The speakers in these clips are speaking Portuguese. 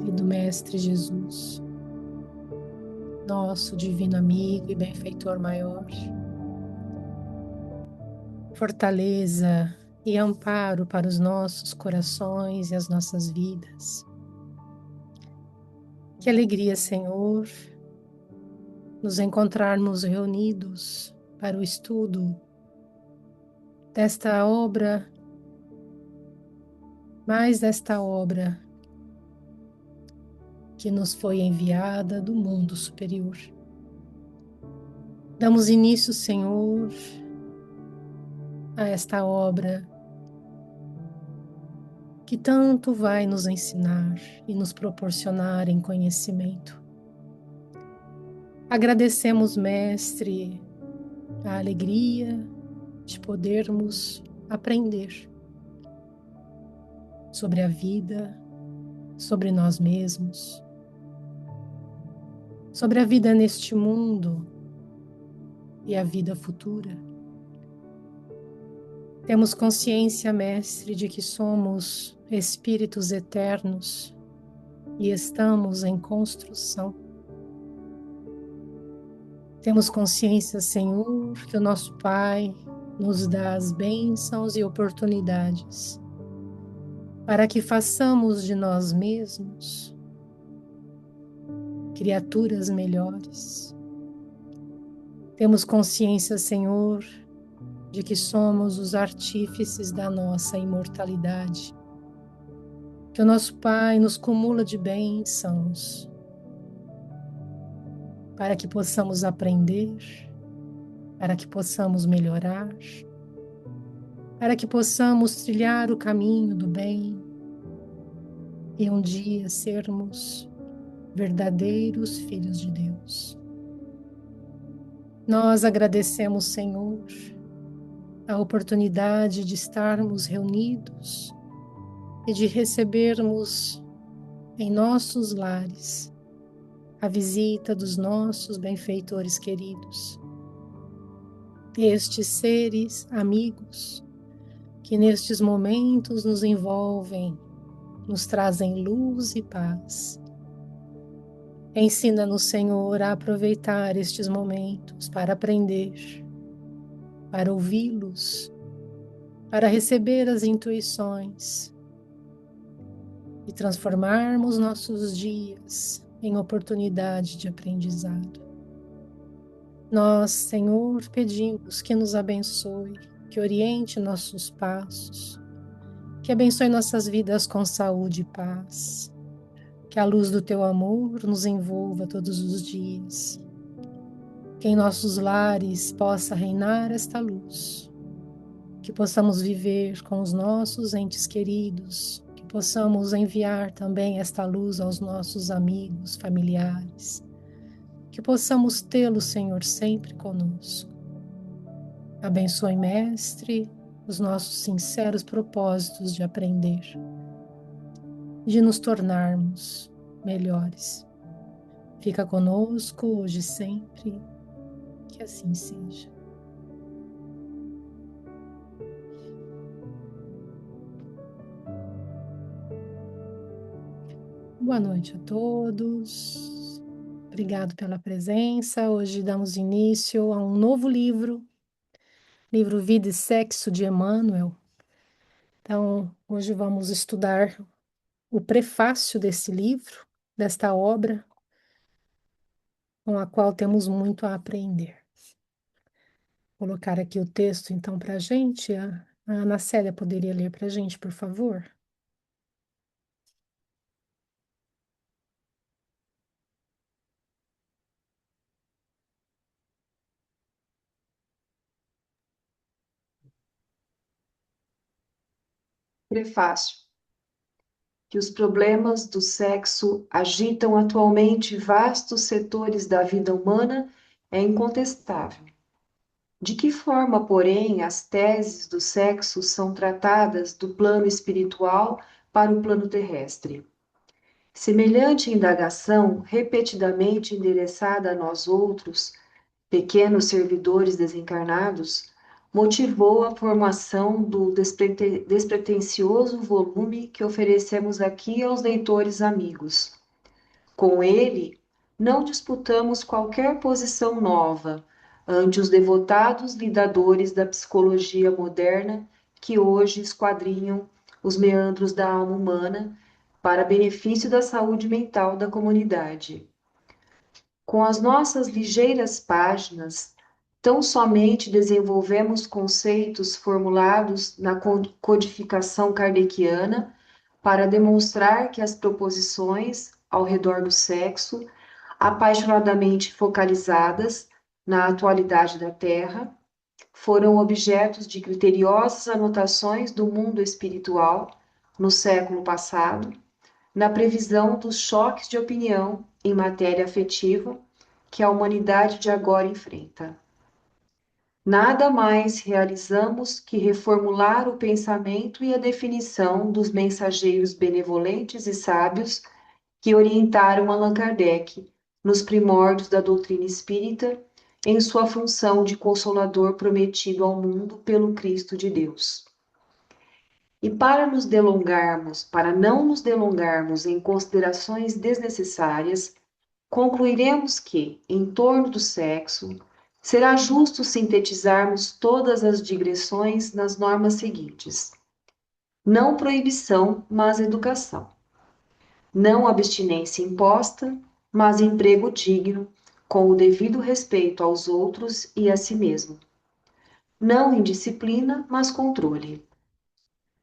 e do Mestre Jesus, nosso divino amigo e benfeitor maior, fortaleza e amparo para os nossos corações e as nossas vidas. Que alegria, Senhor, nos encontrarmos reunidos para o estudo desta obra, mais desta obra que nos foi enviada do mundo superior. Damos início, Senhor, a esta obra que tanto vai nos ensinar e nos proporcionar em conhecimento. Agradecemos, Mestre, a alegria de podermos aprender sobre a vida, sobre nós mesmos, sobre a vida neste mundo e a vida futura. Temos consciência, Mestre, de que somos espíritos eternos e estamos em construção. Temos consciência, Senhor, que o nosso Pai nos dá as bênçãos e oportunidades para que façamos de nós mesmos criaturas melhores. Temos consciência, Senhor, de que somos os artífices da nossa imortalidade, que o nosso Pai nos cumula de bênçãos para que possamos aprender, para que possamos melhorar, para que possamos trilhar o caminho do bem e um dia sermos verdadeiros filhos de Deus. Nós agradecemos, Senhor, a oportunidade de estarmos reunidos e de recebermos em nossos lares a visita dos nossos benfeitores queridos, estes seres amigos que nestes momentos nos envolvem, nos trazem luz e paz. Ensina-nos, Senhor, a aproveitar estes momentos para aprender, para ouvi-los, para receber as intuições e transformarmos nossos dias em oportunidade de aprendizado. Nós, Senhor, pedimos que nos abençoe, que oriente nossos passos, que abençoe nossas vidas com saúde e paz, que a luz do Teu amor nos envolva todos os dias, que em nossos lares possa reinar esta luz, que possamos viver com os nossos entes queridos, que possamos enviar também esta luz aos nossos amigos, familiares, que possamos tê-lo, Senhor, sempre conosco. Abençoe, Mestre, os nossos sinceros propósitos de aprender, de nos tornarmos melhores. Fica conosco hoje e sempre, que assim seja. Boa noite a todos. Obrigado pela presença. Hoje damos início a um novo livro Vida e Sexo de Emmanuel. Então, hoje vamos estudar o prefácio desse livro, desta obra, com a qual temos muito a aprender. Vou colocar aqui o texto, então, para a gente. A Ana Célia poderia ler para a gente, por favor? Prefácio. Que os problemas do sexo agitam atualmente vastos setores da vida humana é incontestável. De que forma, porém, as teses do sexo são tratadas do plano espiritual para o plano terrestre? Semelhante indagação, repetidamente endereçada a nós outros, pequenos servidores desencarnados, motivou a formação do despretensioso volume que oferecemos aqui aos leitores amigos. Com ele, não disputamos qualquer posição nova ante os devotados lidadores da psicologia moderna que hoje esquadrinham os meandros da alma humana para benefício da saúde mental da comunidade. Com as nossas ligeiras páginas, tão somente desenvolvemos conceitos formulados na codificação kardeciana para demonstrar que as proposições ao redor do sexo, apaixonadamente focalizadas na atualidade da Terra, foram objetos de criteriosas anotações do mundo espiritual no século passado, na previsão dos choques de opinião em matéria afetiva que a humanidade de agora enfrenta. Nada mais realizamos que reformular o pensamento e a definição dos mensageiros benevolentes e sábios que orientaram Allan Kardec nos primórdios da doutrina espírita em sua função de consolador prometido ao mundo pelo Cristo de Deus. E para não nos delongarmos em considerações desnecessárias, concluiremos que, em torno do sexo, será justo sintetizarmos todas as digressões nas normas seguintes: não proibição, mas educação; não abstinência imposta, mas emprego digno, com o devido respeito aos outros e a si mesmo; não indisciplina, mas controle;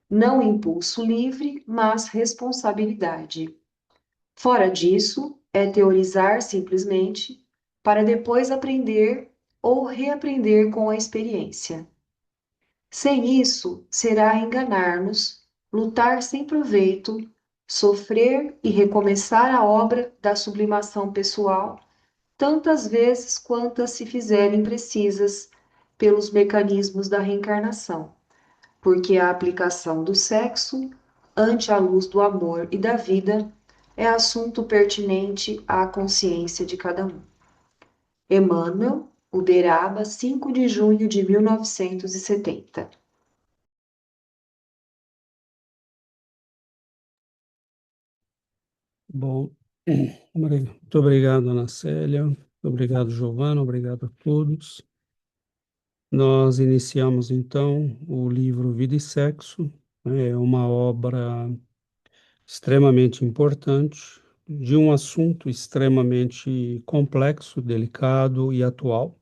não impulso livre, mas responsabilidade. Fora disso, é teorizar simplesmente, para depois aprender ou reaprender com a experiência. Sem isso, será enganar-nos, lutar sem proveito, sofrer e recomeçar a obra da sublimação pessoal tantas vezes quantas se fizerem precisas pelos mecanismos da reencarnação, porque a aplicação do sexo, ante a luz do amor e da vida, é assunto pertinente à consciência de cada um. Emmanuel, Uberaba, 5 de junho de 1970. Bom, muito obrigado, Ana Célia, muito obrigado, Giovana, obrigado a todos. Nós iniciamos, então, o livro Vida e Sexo, né? É uma obra extremamente importante, de um assunto extremamente complexo, delicado e atual,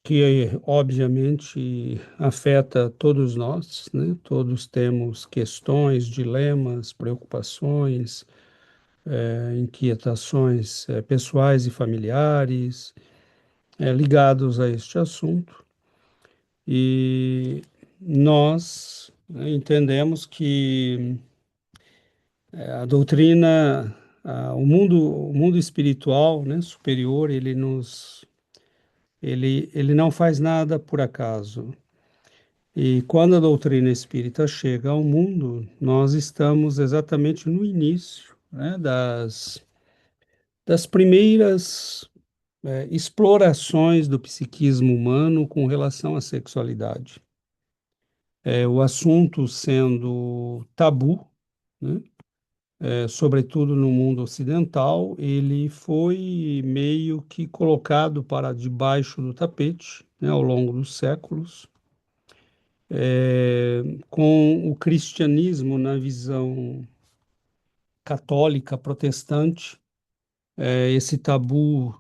que, obviamente, afeta todos nós, né? Todos temos questões, dilemas, preocupações, inquietações pessoais e familiares ligados a este assunto. E nós, né, entendemos que a doutrina, o mundo espiritual, né, superior, ele não faz nada por acaso. E quando a doutrina espírita chega ao mundo, nós estamos exatamente no início, né, das primeiras explorações do psiquismo humano com relação à sexualidade. O assunto sendo tabu, né? Sobretudo no mundo ocidental, ele foi meio que colocado para debaixo do tapete, né, ao longo dos séculos, com o cristianismo na visão católica protestante. Esse tabu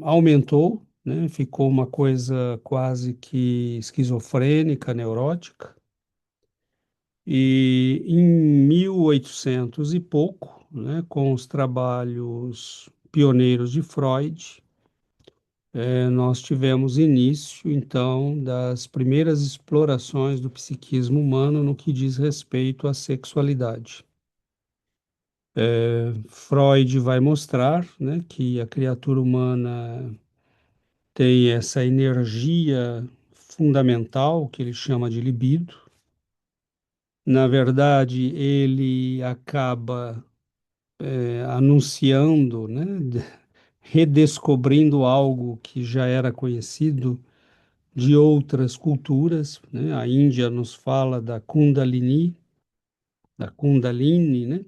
aumentou, né? Ficou uma coisa quase que esquizofrênica, neurótica. E em 1800 e pouco, né, com os trabalhos pioneiros de Freud, nós tivemos início, então, das primeiras explorações do psiquismo humano no que diz respeito à sexualidade. Freud vai mostrar, né, que a criatura humana tem essa energia fundamental que ele chama de libido. Na verdade, ele acaba anunciando, né, redescobrindo algo que já era conhecido de outras culturas, né? A Índia nos fala da Kundalini, né?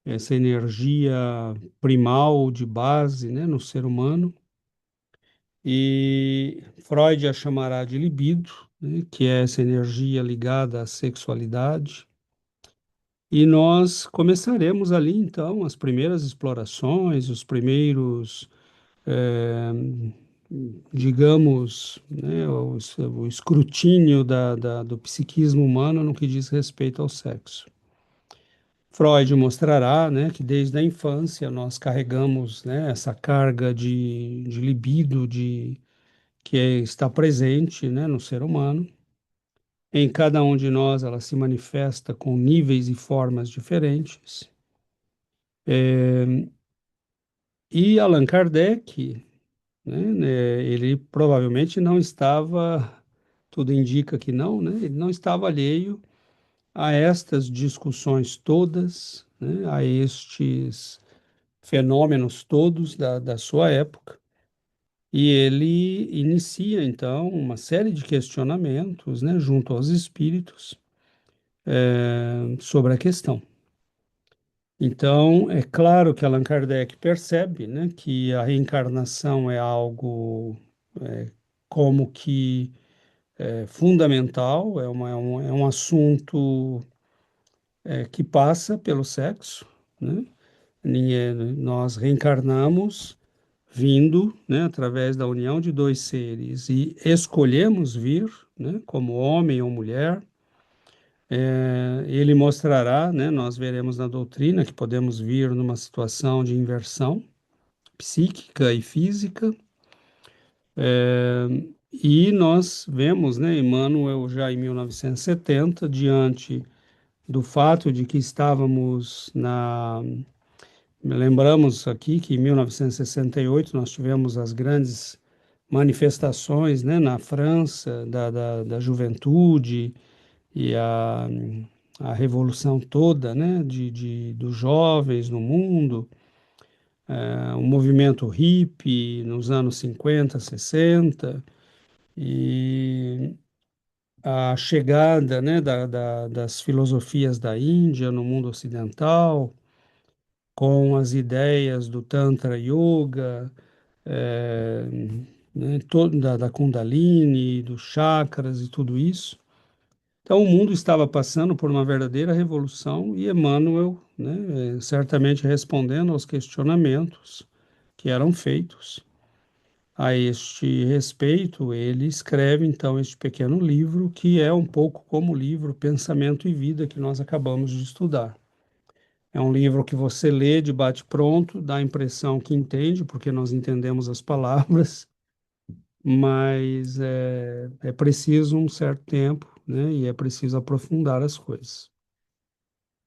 Essa energia primal de base, né, no ser humano. E Freud a chamará de libido, né, que é essa energia ligada à sexualidade. E nós começaremos ali, então, as primeiras explorações, os primeiros, eh, digamos, né, o escrutínio do psiquismo humano no que diz respeito ao sexo. Freud mostrará, né, que desde a infância nós carregamos, né, essa carga de libido está presente, né, no ser humano. Em cada um de nós ela se manifesta com níveis e formas diferentes. E Allan Kardec, ele provavelmente não estava, tudo indica que não, né, ele não estava alheio a estas discussões todas, né, a estes fenômenos todos da sua época, e ele inicia, então, uma série de questionamentos, né, junto aos espíritos, sobre a questão. Então, é claro que Allan Kardec percebe, né, que a reencarnação é algo como que fundamental, é um assunto que passa pelo sexo, né? Nós reencarnamos vindo, né, através da união de dois seres e escolhemos vir, né, como homem ou mulher. Ele mostrará, né, nós veremos na doutrina que podemos vir numa situação de inversão psíquica e física, e nós vemos, né, Emmanuel já em 1970, diante do fato de que estávamos lembramos aqui que em 1968 nós tivemos as grandes manifestações, né, na França da juventude e a revolução toda, né, dos jovens no mundo, o movimento hippie nos anos 50, 60 e a chegada, né, das filosofias da Índia no mundo ocidental, com as ideias do Tantra Yoga, é, né, da Kundalini, dos chakras e tudo isso. Então, o mundo estava passando por uma verdadeira revolução e Emmanuel, né, certamente respondendo aos questionamentos que eram feitos a este respeito, ele escreve então este pequeno livro, que é um pouco como o livro Pensamento e Vida que nós acabamos de estudar. É um livro que você lê de bate-pronto, dá a impressão que entende, porque nós entendemos as palavras, mas é preciso um certo tempo, né? E é preciso aprofundar as coisas.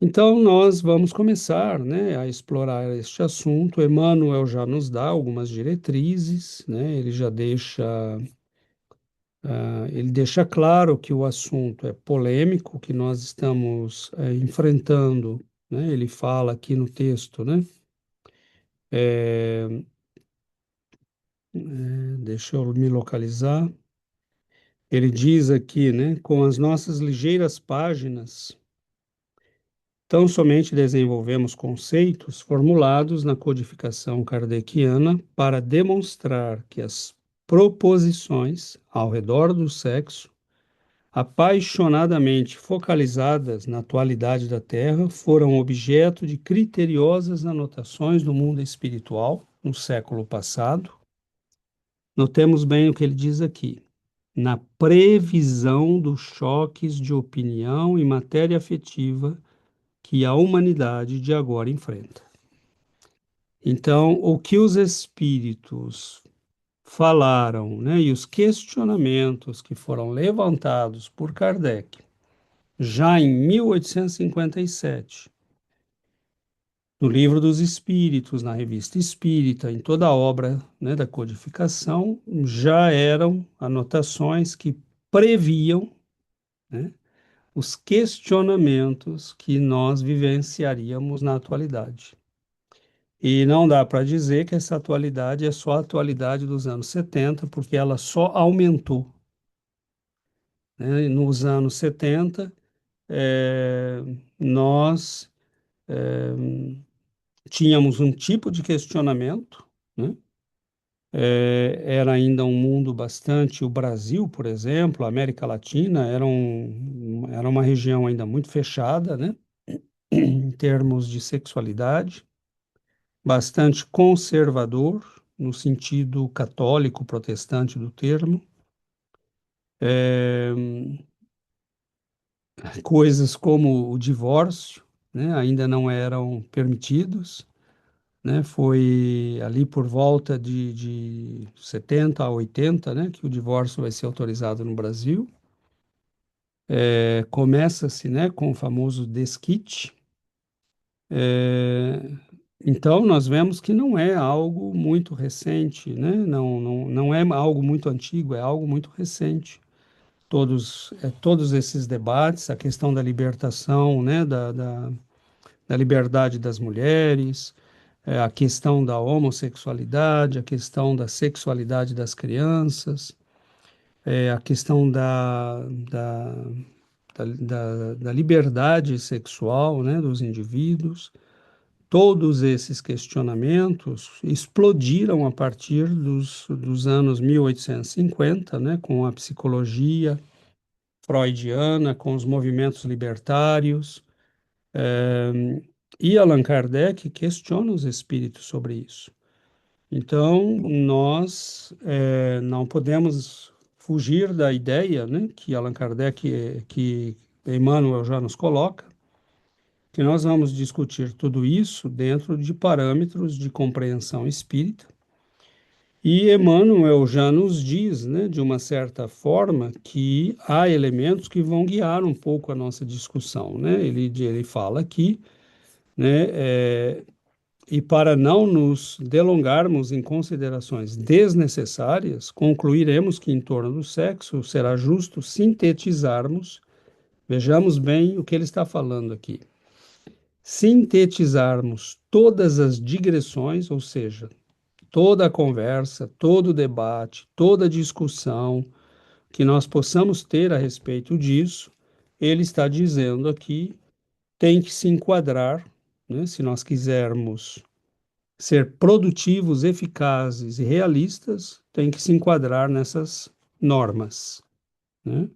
Então, nós vamos começar, né, a explorar este assunto. Emmanuel já nos dá algumas diretrizes, né? Ele deixa claro que o assunto é polêmico, que nós estamos enfrentando, né? Ele fala aqui no texto, né? Deixa eu me localizar. Ele diz aqui, né? Com as nossas ligeiras páginas, tão somente desenvolvemos conceitos formulados na codificação kardeciana para demonstrar que as proposições ao redor do sexo, apaixonadamente focalizadas na atualidade da Terra, foram objeto de criteriosas anotações do mundo espiritual no século passado. Notemos bem o que ele diz aqui. Na previsão dos choques de opinião e matéria afetiva que a humanidade de agora enfrenta. Então, o que os espíritos falaram, né, e os questionamentos que foram levantados por Kardec já em 1857, no Livro dos Espíritos, na Revista Espírita, em toda a obra, né, da codificação, já eram anotações que previam, né, os questionamentos que nós vivenciaríamos na atualidade. E não dá para dizer que essa atualidade é só a atualidade dos anos 70, porque ela só aumentou, né? Nos anos 70, eh, nós tínhamos um tipo de questionamento, né? Era ainda um mundo bastante, o Brasil, por exemplo, a América Latina, era uma região ainda muito fechada, né? Em termos de sexualidade, bastante conservador, no sentido católico, protestante do termo. É, coisas como o divórcio, né, ainda não eram permitidos, né? Foi ali por volta de 70 a 80, né, que o divórcio vai ser autorizado no Brasil. Começa-se, né, com o famoso desquite. É, então, nós vemos que não é algo muito recente, né? Não é algo muito antigo, é algo muito recente. Todos esses debates, a questão da libertação, né, da liberdade das mulheres, a questão da homossexualidade, a questão da sexualidade das crianças, a questão da liberdade sexual, né, dos indivíduos. Todos esses questionamentos explodiram a partir dos anos 1850, né, com a psicologia freudiana, com os movimentos libertários. E Allan Kardec questiona os espíritos sobre isso. Então, nós não podemos fugir da ideia, né, que Allan Kardec, que Emmanuel já nos coloca, que nós vamos discutir tudo isso dentro de parâmetros de compreensão espírita. E Emmanuel já nos diz, né, de uma certa forma, que há elementos que vão guiar um pouco a nossa discussão, né? Ele fala aqui, né, e para não nos delongarmos em considerações desnecessárias, concluiremos que em torno do sexo será justo sintetizarmos, vejamos bem o que ele está falando aqui, sintetizarmos todas as digressões, ou seja, toda a conversa, todo o debate, toda a discussão que nós possamos ter a respeito disso, ele está dizendo aqui, tem que se enquadrar, né, se nós quisermos ser produtivos, eficazes e realistas, tem que se enquadrar nessas normas, né?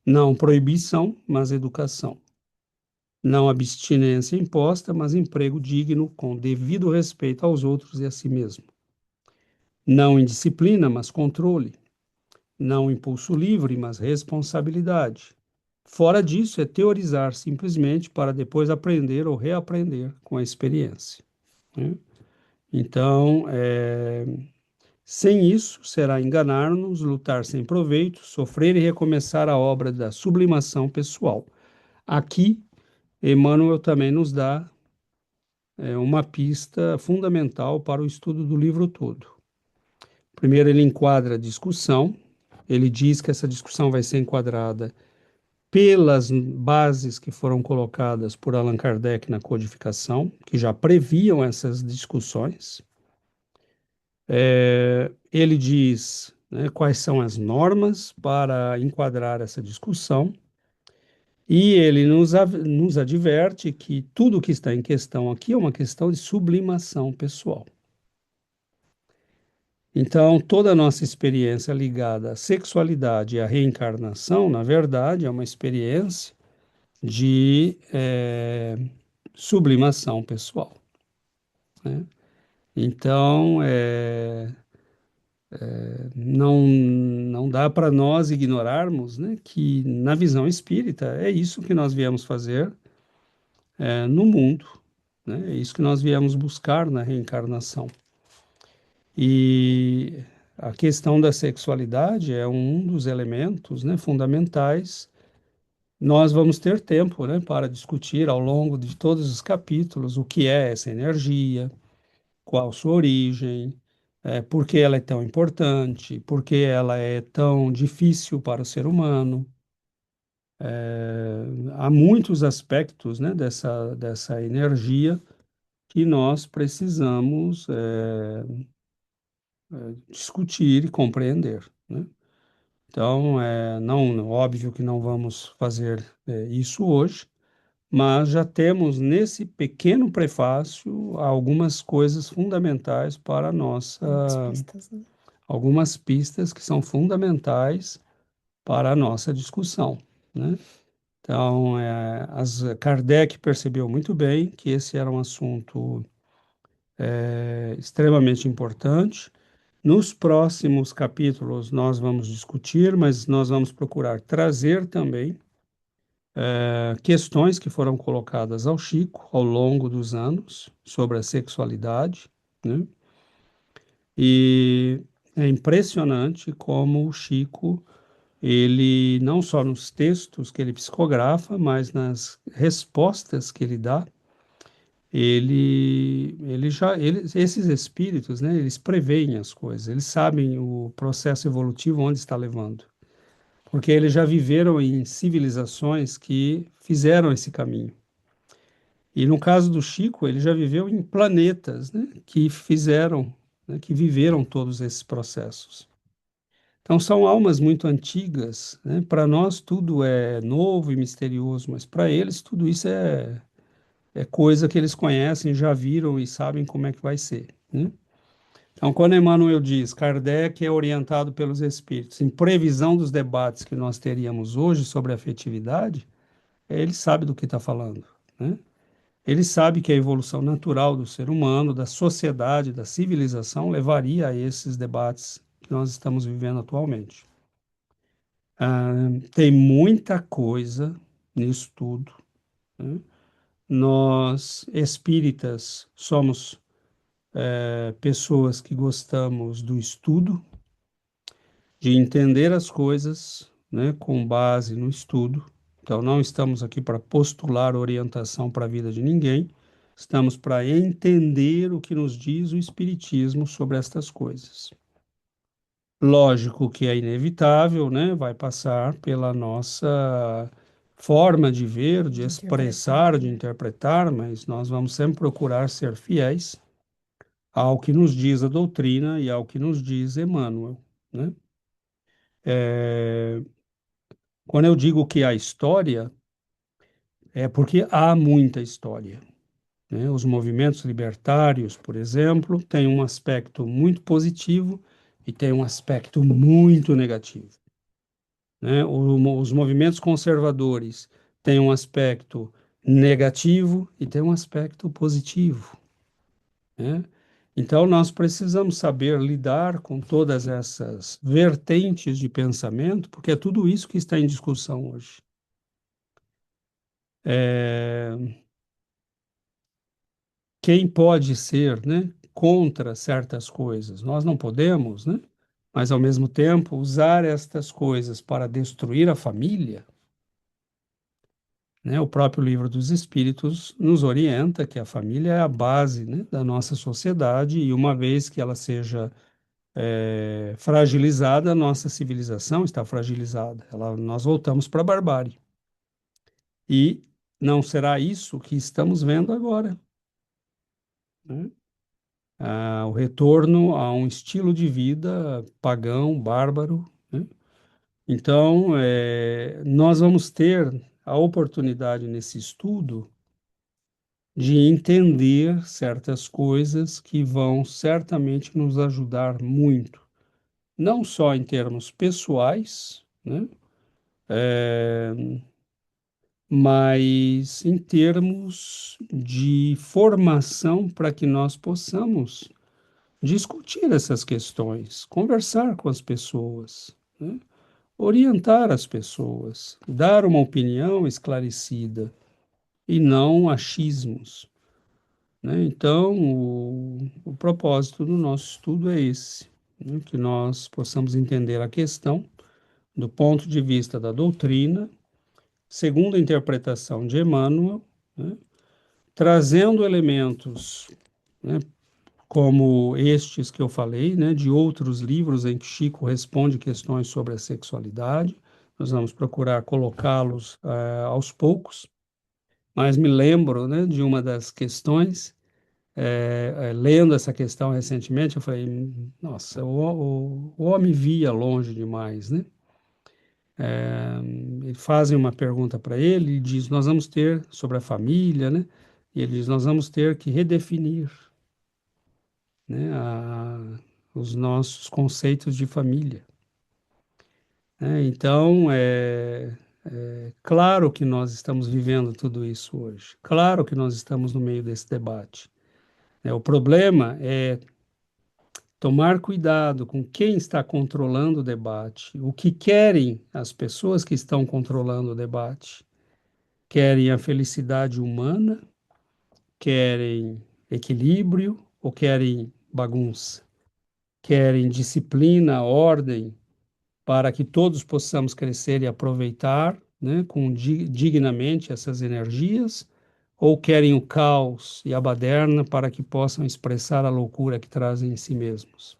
Não proibição, mas educação. Não abstinência imposta, mas emprego digno com devido respeito aos outros e a si mesmo. Não indisciplina, mas controle. Não impulso livre, mas responsabilidade. Fora disso, é teorizar simplesmente para depois aprender ou reaprender com a experiência, né? Então, sem isso, será enganar-nos, lutar sem proveito, sofrer e recomeçar a obra da sublimação pessoal. Aqui, Emmanuel também nos dá uma pista fundamental para o estudo do livro todo. Primeiro, ele enquadra a discussão, ele diz que essa discussão vai ser enquadrada pelas bases que foram colocadas por Allan Kardec na codificação, que já previam essas discussões. Ele diz, né, quais são as normas para enquadrar essa discussão, e ele nos adverte que tudo que está em questão aqui é uma questão de sublimação pessoal. Então, toda a nossa experiência ligada à sexualidade e à reencarnação, na verdade, é uma experiência de sublimação pessoal, né? Então, não dá para nós ignorarmos, né, que na visão espírita é isso que nós viemos fazer no mundo, né? É isso que nós viemos buscar na reencarnação. E a questão da sexualidade é um dos elementos, né, fundamentais. Nós vamos ter tempo, né, para discutir ao longo de todos os capítulos o que é essa energia, qual sua origem, por que ela é tão importante, por que ela é tão difícil para o ser humano. Há muitos aspectos, né, dessa energia que nós precisamos discutir e compreender, né? Então, não, óbvio que não vamos fazer isso hoje, mas já temos nesse pequeno prefácio algumas coisas fundamentais para a nossa, Umas pistas, né? algumas pistas que são fundamentais para a nossa discussão, né? Então, Kardec percebeu muito bem que esse era um assunto extremamente importante. Nos próximos capítulos nós vamos discutir, mas nós vamos procurar trazer também questões que foram colocadas ao Chico ao longo dos anos sobre a sexualidade, né? E é impressionante como o Chico, ele não só nos textos que ele psicografa, mas nas respostas que ele dá, esses espíritos, né, eles preveem as coisas, eles sabem o processo evolutivo onde está levando, porque eles já viveram em civilizações que fizeram esse caminho. E no caso do Chico, ele já viveu em planetas, né, que fizeram, né, que viveram todos esses processos. Então são almas muito antigas, né? Para nós tudo é novo e misterioso, mas para eles tudo isso é coisa que eles conhecem, já viram e sabem como é que vai ser, né? Então, quando Emmanuel diz Kardec é orientado pelos espíritos em previsão dos debates que nós teríamos hoje sobre afetividade, ele sabe do que está falando, né? Ele sabe que a evolução natural do ser humano, da sociedade, da civilização, levaria a esses debates que nós estamos vivendo atualmente. Tem muita coisa nisso tudo, né? Nós, espíritas, somos pessoas que gostamos do estudo, de entender as coisas, né, com base no estudo. Então, não estamos aqui para postular orientação para a vida de ninguém, estamos para entender o que nos diz o Espiritismo sobre estas coisas. Lógico que é inevitável, né? Vai passar pela nossa forma de ver, de expressar, de interpretar, mas nós vamos sempre procurar ser fiéis ao que nos diz a doutrina e ao que nos diz Emmanuel, né? Quando eu digo que há história, é porque há muita história, né? Os movimentos libertários, por exemplo, têm um aspecto muito positivo e têm um aspecto muito negativo, né? Os movimentos conservadores têm um aspecto negativo e têm um aspecto positivo, né? Então, nós precisamos saber lidar com todas essas vertentes de pensamento, porque é tudo isso que está em discussão hoje. Quem pode ser, né, contra certas coisas? Nós não podemos, né? Mas, ao mesmo tempo, usar estas coisas para destruir a família, né? O próprio Livro dos Espíritos nos orienta que a família é a base, né, da nossa sociedade e uma vez que ela seja fragilizada, a nossa civilização está fragilizada. Nós voltamos para a barbárie. E não será isso que estamos vendo agora, né? O retorno a um estilo de vida pagão, bárbaro, né? Então, nós vamos ter a oportunidade nesse estudo de entender certas coisas que vão certamente nos ajudar muito, não só em termos pessoais, né? Mas em termos de formação para que nós possamos discutir essas questões, conversar com as pessoas, né? Orientar as pessoas, dar uma opinião esclarecida e não achismos, né? Então, o propósito do nosso estudo é esse, né? Que nós possamos entender a questão do ponto de vista da doutrina, segundo a interpretação de Emmanuel, né? Trazendo elementos, né, como estes que eu falei, né, de outros livros em que Chico responde questões sobre a sexualidade. Nós vamos procurar colocá-los aos poucos, mas me lembro, né, de uma das questões lendo essa questão recentemente, eu falei, nossa, o homem via longe demais, né? Fazem uma pergunta para ele e diz, nós vamos ter, sobre a família, né? E ele diz, nós vamos ter que redefinir, né, os nossos conceitos de família, né? Então, claro que nós estamos vivendo tudo isso hoje, claro que nós estamos no meio desse debate, né? O problema é tomar cuidado com quem está controlando o debate, o que querem as pessoas que estão controlando o debate. Querem a felicidade humana, querem equilíbrio ou querem bagunça? Querem disciplina, ordem, para que todos possamos crescer e aproveitar, né, dignamente essas energias? Ou querem o caos e a baderna para que possam expressar a loucura que trazem em si mesmos?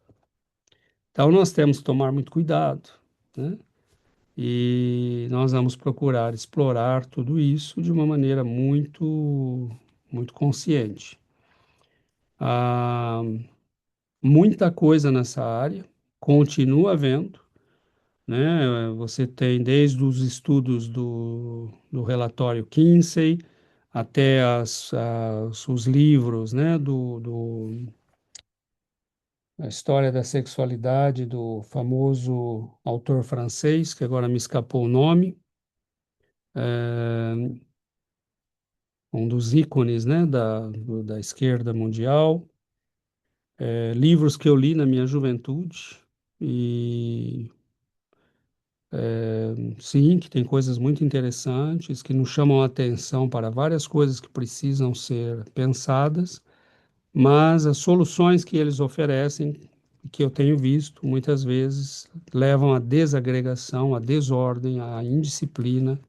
Então, nós temos que tomar muito cuidado, né? E nós vamos procurar explorar tudo isso de uma maneira muito consciente. Há muita coisa nessa área, continua havendo, né? Você tem desde os estudos do relatório Kinsey até os livros, né, a história da sexualidade do famoso autor francês, que agora me escapou o nome, é, um dos ícones, né, da esquerda mundial, livros que eu li na minha juventude, e sim, que tem coisas muito interessantes, que nos chamam a atenção para várias coisas que precisam ser pensadas, mas as soluções que eles oferecem, que eu tenho visto, muitas vezes levam à desagregação, à desordem, à indisciplina,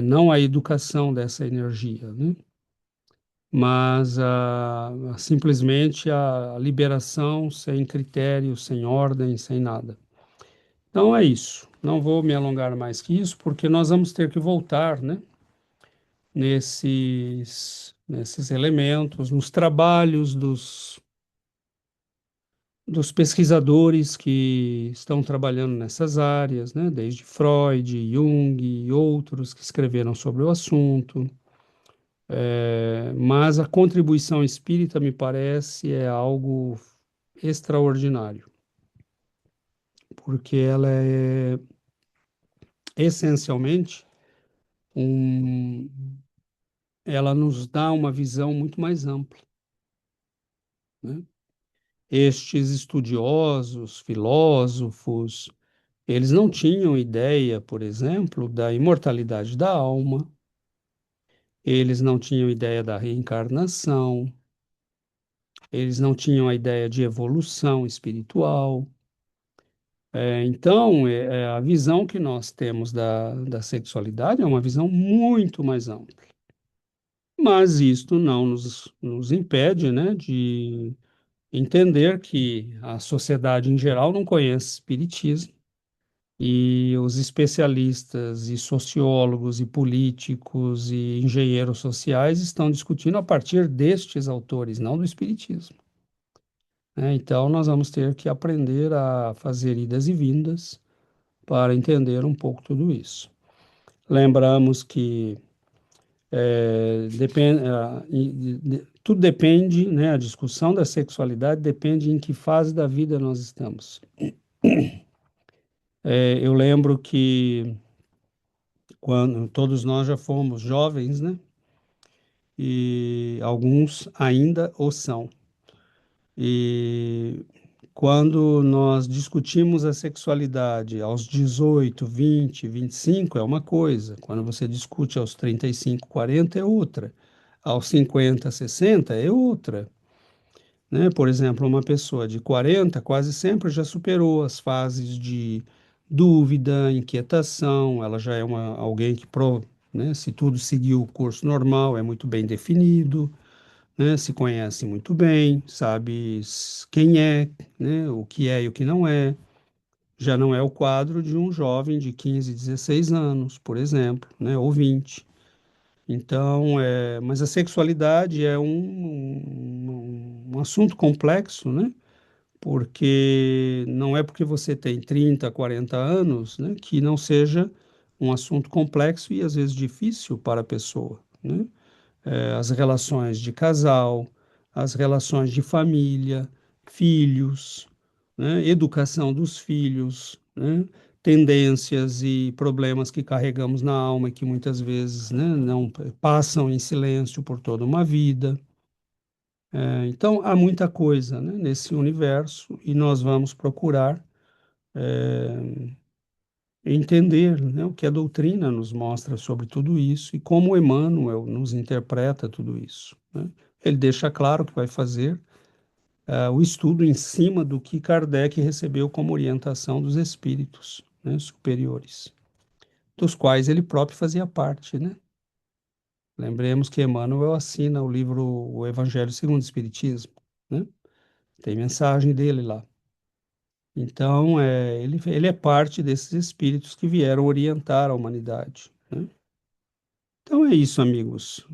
não à educação dessa energia, né? Mas simplesmente a liberação sem critério, sem ordem, sem nada. Então é isso. Não vou me alongar mais que isso, porque nós vamos ter que voltar, né, nesses elementos, nos trabalhos dos pesquisadores que estão trabalhando nessas áreas, né, desde Freud, Jung e outros que escreveram sobre o assunto. Mas a contribuição espírita, me parece, é algo extraordinário, porque ela é essencialmente um, ela nos dá uma visão muito mais ampla, né? Estes estudiosos, filósofos, eles não tinham ideia, por exemplo, da imortalidade da alma, eles não tinham ideia da reencarnação, eles não tinham a ideia de evolução espiritual. Então, a visão que nós temos da sexualidade é uma visão muito mais ampla. Mas isto não nos impede, né, de entender que a sociedade em geral não conhece espiritismo e os especialistas e sociólogos e políticos e engenheiros sociais estão discutindo a partir destes autores, não do espiritismo, né? Então, nós vamos ter que aprender a fazer idas e vindas para entender um pouco tudo isso. Lembramos que tudo depende, né? A discussão da sexualidade depende em que fase da vida nós estamos. Eu lembro que quando todos nós já fomos jovens, né? E alguns ainda o são. E quando nós discutimos a sexualidade aos 18, 20, 25 é uma coisa. Quando você discute aos 35, 40 é outra. Aos 50, 60 é outra, né? Por exemplo, uma pessoa de 40 quase sempre já superou as fases de dúvida, inquietação, ela já é alguém que, né, se tudo seguir o curso normal, é muito bem definido, né, se conhece muito bem, sabe quem é, né, o que é e o que não é. Já não é o quadro de um jovem de 15, 16 anos, por exemplo, né, ou 20. Então, mas a sexualidade é um assunto complexo, né? Porque não é porque você tem 30, 40 anos, né, que não seja um assunto complexo e às vezes difícil para a pessoa, né? As relações de casal, as relações de família, filhos, né? Educação dos filhos, né? Tendências e problemas que carregamos na alma e que muitas vezes, né, não passam em silêncio por toda uma vida. Então, há muita coisa, né, nesse universo e nós vamos procurar entender, né, o que a doutrina nos mostra sobre tudo isso e como Emmanuel nos interpreta tudo isso, né? Ele deixa claro que vai fazer o estudo em cima do que Kardec recebeu como orientação dos espíritos, né, superiores, dos quais ele próprio fazia parte, né? Lembremos que Emmanuel assina o livro O Evangelho segundo o Espiritismo, né? Tem mensagem dele lá. Então, ele é parte desses espíritos que vieram orientar a humanidade, né? Então é isso, amigos.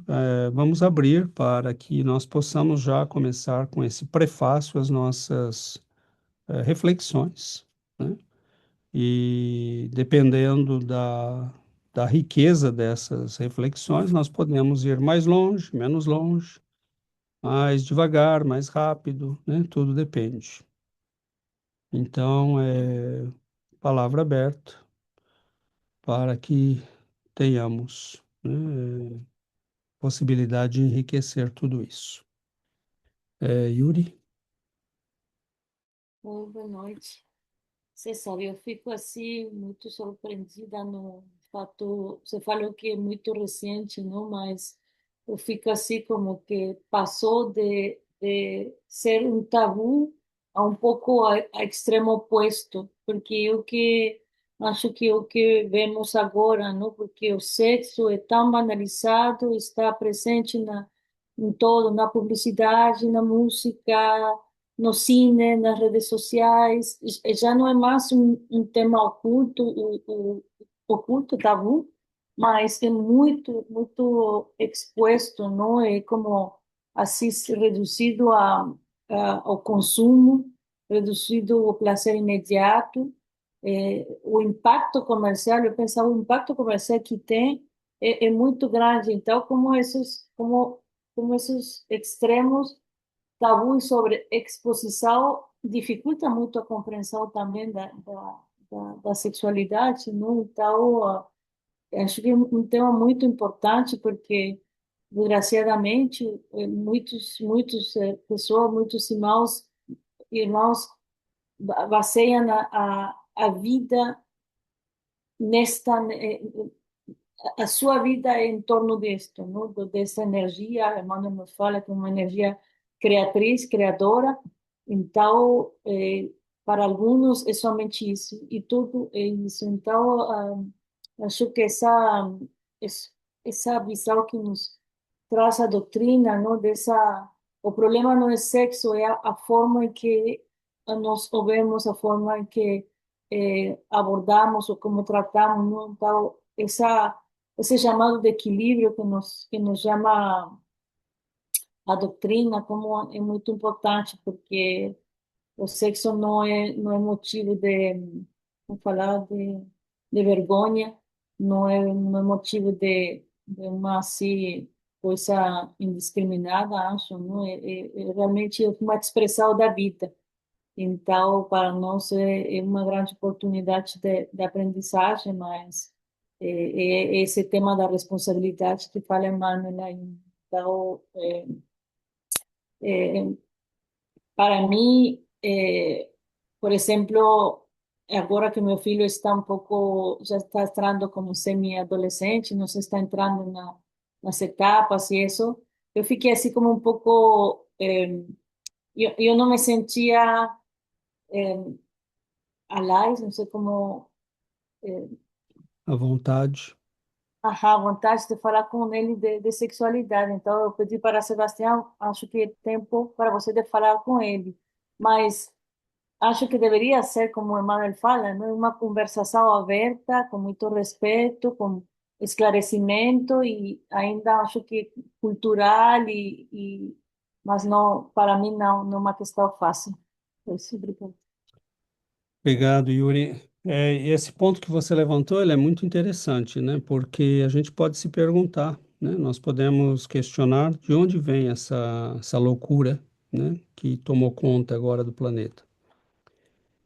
Vamos abrir para que nós possamos já começar com esse prefácio às nossas reflexões, né? E dependendo da riqueza dessas reflexões, nós podemos ir mais longe, menos longe, mais devagar, mais rápido, né? Tudo depende. Então, palavra aberta para que tenhamos, né, possibilidade de enriquecer tudo isso. Yuri? Boa noite. Você sabe, eu fico assim muito surpreendida no fato. Você falou que é muito recente, não? Mas eu fico assim como que passou de ser um tabu a um pouco a extremo oposto, porque eu que acho que o que vemos agora, não? Porque o sexo é tão banalizado, está presente em todo, na publicidade, na música, no cine, nas redes sociais, já não é mais um tema oculto, oculto, tabu, mas é muito exposto, não é como assim reduzido ao consumo, reduzido ao prazer imediato. O impacto comercial, eu pensava, o impacto comercial que tem é muito grande. Então, como esses extremos tabus sobre exposição dificulta muito a compreensão também da sexualidade, não? Então, acho que é um tema muito importante porque, desgraciadamente, muitos pessoas, muitos irmãos baseiam a vida nesta a sua vida é em torno disto, não? Dessa energia, Emmanuel nos fala que é uma energia criatriz, criadora. Então, para alguns é somente isso, e tudo é isso. Então, acho que essa visão que nos traz a doutrina, não? O problema não é sexo, é a forma em que nós o vemos, a forma em que abordamos ou como tratamos, não? Então, esse chamado de equilíbrio que nos chama a doutrina como é muito importante, porque o sexo não é motivo vamos falar, de vergonha, não é motivo de uma assim, coisa indiscriminada, acho, não é realmente uma expressão da vida. Então, para nós é uma grande oportunidade de aprendizagem, mas é esse tema da responsabilidade que fala Emmanuel aí. Então, é, para mim, por exemplo, agora que meu filho está um pouco, já está entrando como semi-adolescente, não se está entrando nas etapas e isso, eu fiquei assim como um pouco, eu não me sentia alive, não sei como À vontade. a vontade de falar com ele de sexualidade. Então, eu pedi para Sebastião, acho que é tempo para você de falar com ele. Mas acho que deveria ser, como o Emmanuel fala, né? Uma conversação aberta, com muito respeito, com esclarecimento e ainda acho que cultural e mas não, para mim não é uma questão fácil. É isso, obrigada. Obrigado, Yuri. Esse ponto que você levantou, ele é muito interessante, né? Porque a gente pode se perguntar, né? Nós podemos questionar de onde vem essa loucura, né? Que tomou conta agora do planeta.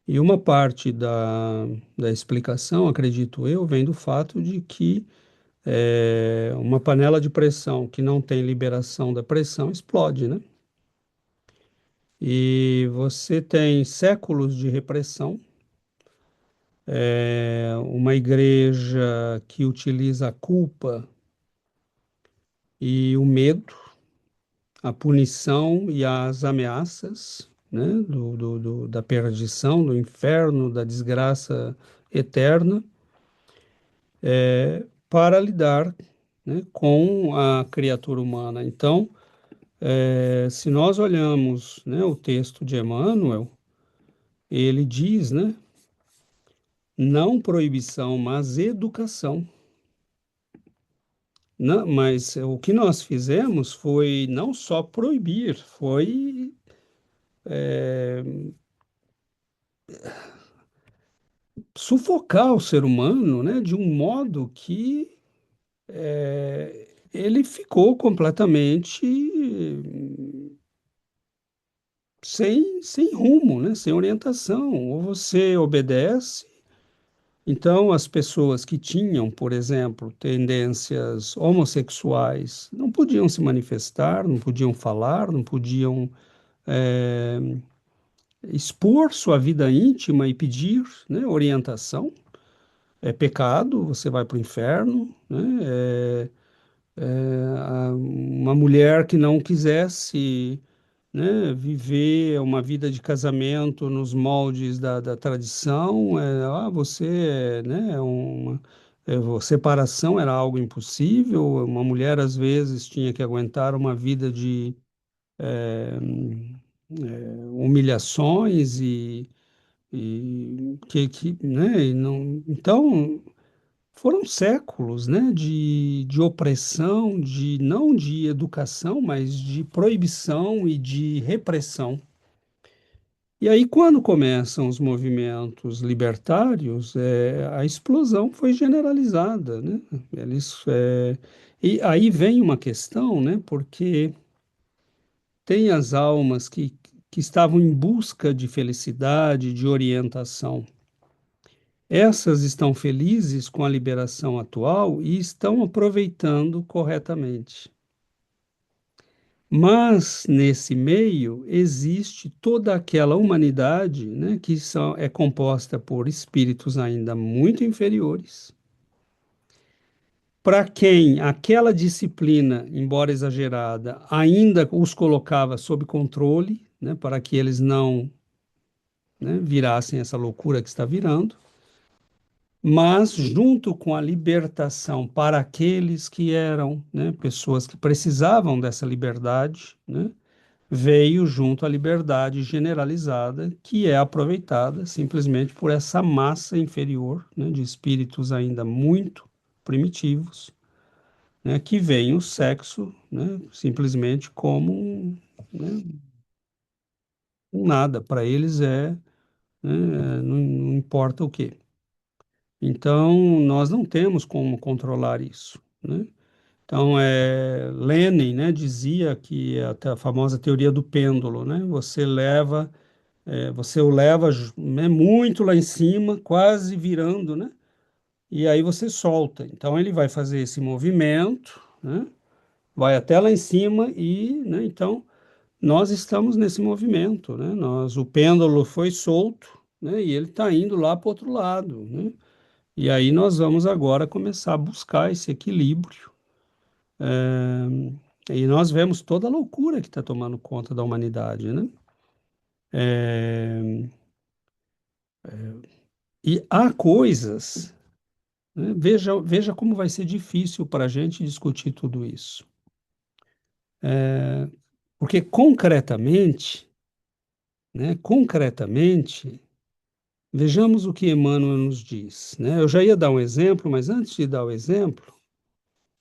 E uma parte da explicação, acredito eu, vem do fato de que uma panela de pressão que não tem liberação da pressão explode, né? E você tem séculos de repressão, uma igreja que utiliza a culpa e o medo, a punição e as ameaças, né, da perdição, do inferno, da desgraça eterna, para lidar, né, com a criatura humana. Então, se nós olhamos, né, o texto de Emmanuel, ele diz, né, não proibição, mas educação. Não, mas o que nós fizemos foi não só proibir, foi sufocar o ser humano, né, de um modo que ele ficou completamente sem rumo, né, sem orientação. Ou você obedece. Então, as pessoas que tinham, por exemplo, tendências homossexuais não podiam se manifestar, não podiam falar, não podiam eh, expor sua vida íntima e pedir, né, orientação. É pecado, você vai para o inferno, né? Uma mulher que não quisesse, né, viver uma vida de casamento nos moldes da tradição, você, né, separação era algo impossível, uma mulher às vezes tinha que aguentar uma vida de humilhações né, e não, então foram séculos, né, de opressão, não de educação, mas de proibição e de repressão. E aí, quando começam os movimentos libertários, a explosão foi generalizada, né? E aí vem uma questão, né? Porque tem as almas que estavam em busca de felicidade, de orientação. Essas estão felizes com a liberação atual e estão aproveitando corretamente. Mas, nesse meio, existe toda aquela humanidade, né, que é composta por espíritos ainda muito inferiores, para quem aquela disciplina, embora exagerada, ainda os colocava sob controle, né, para que eles não, né, virassem essa loucura que está virando. Mas junto com a libertação para aqueles que eram, né, pessoas que precisavam dessa liberdade, né, veio junto a liberdade generalizada, que é aproveitada simplesmente por essa massa inferior, né, de espíritos ainda muito primitivos, né, que veem o sexo, né, simplesmente como né, um nada. Para eles não importa o quê. Então, nós não temos como controlar isso, né? Então, Lenin, né, dizia que a famosa teoria do pêndulo, né? Você o leva né, muito lá em cima, quase virando, né? E aí você solta. Então, ele vai fazer esse movimento, né? Vai até lá em cima né? Então, nós estamos nesse movimento, né? O pêndulo foi solto, né? E ele está indo lá para o outro lado, né? E aí nós vamos agora começar a buscar esse equilíbrio. E nós vemos toda a loucura que está tomando conta da humanidade, né? É, e há coisas, né? Veja como vai ser difícil para a gente discutir tudo isso. Porque concretamente, né? Concretamente, vejamos o que Emmanuel nos diz, né? Eu já ia dar um exemplo, mas antes de dar o exemplo,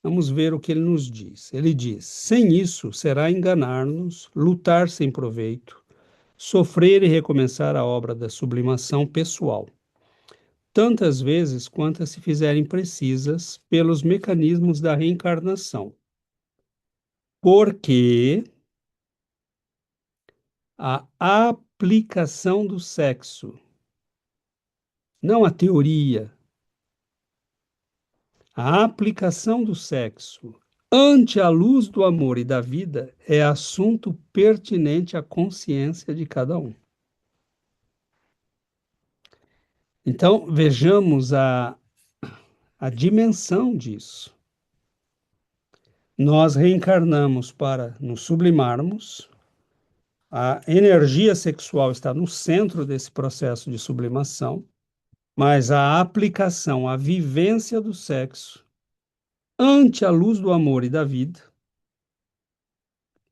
Vamos ver o que ele nos diz. Ele diz: sem isso, será enganar-nos, lutar sem proveito, sofrer e recomeçar a obra da sublimação pessoal, tantas vezes quantas se fizerem precisas pelos mecanismos da reencarnação. Porque a aplicação do sexo, não a teoria, a aplicação do sexo ante a luz do amor e da vida é assunto pertinente à consciência de cada um. Então, vejamos a dimensão disso. Nós reencarnamos para nos sublimarmos, a energia sexual está no centro desse processo de sublimação, mas a aplicação, a vivência do sexo ante a luz do amor e da vida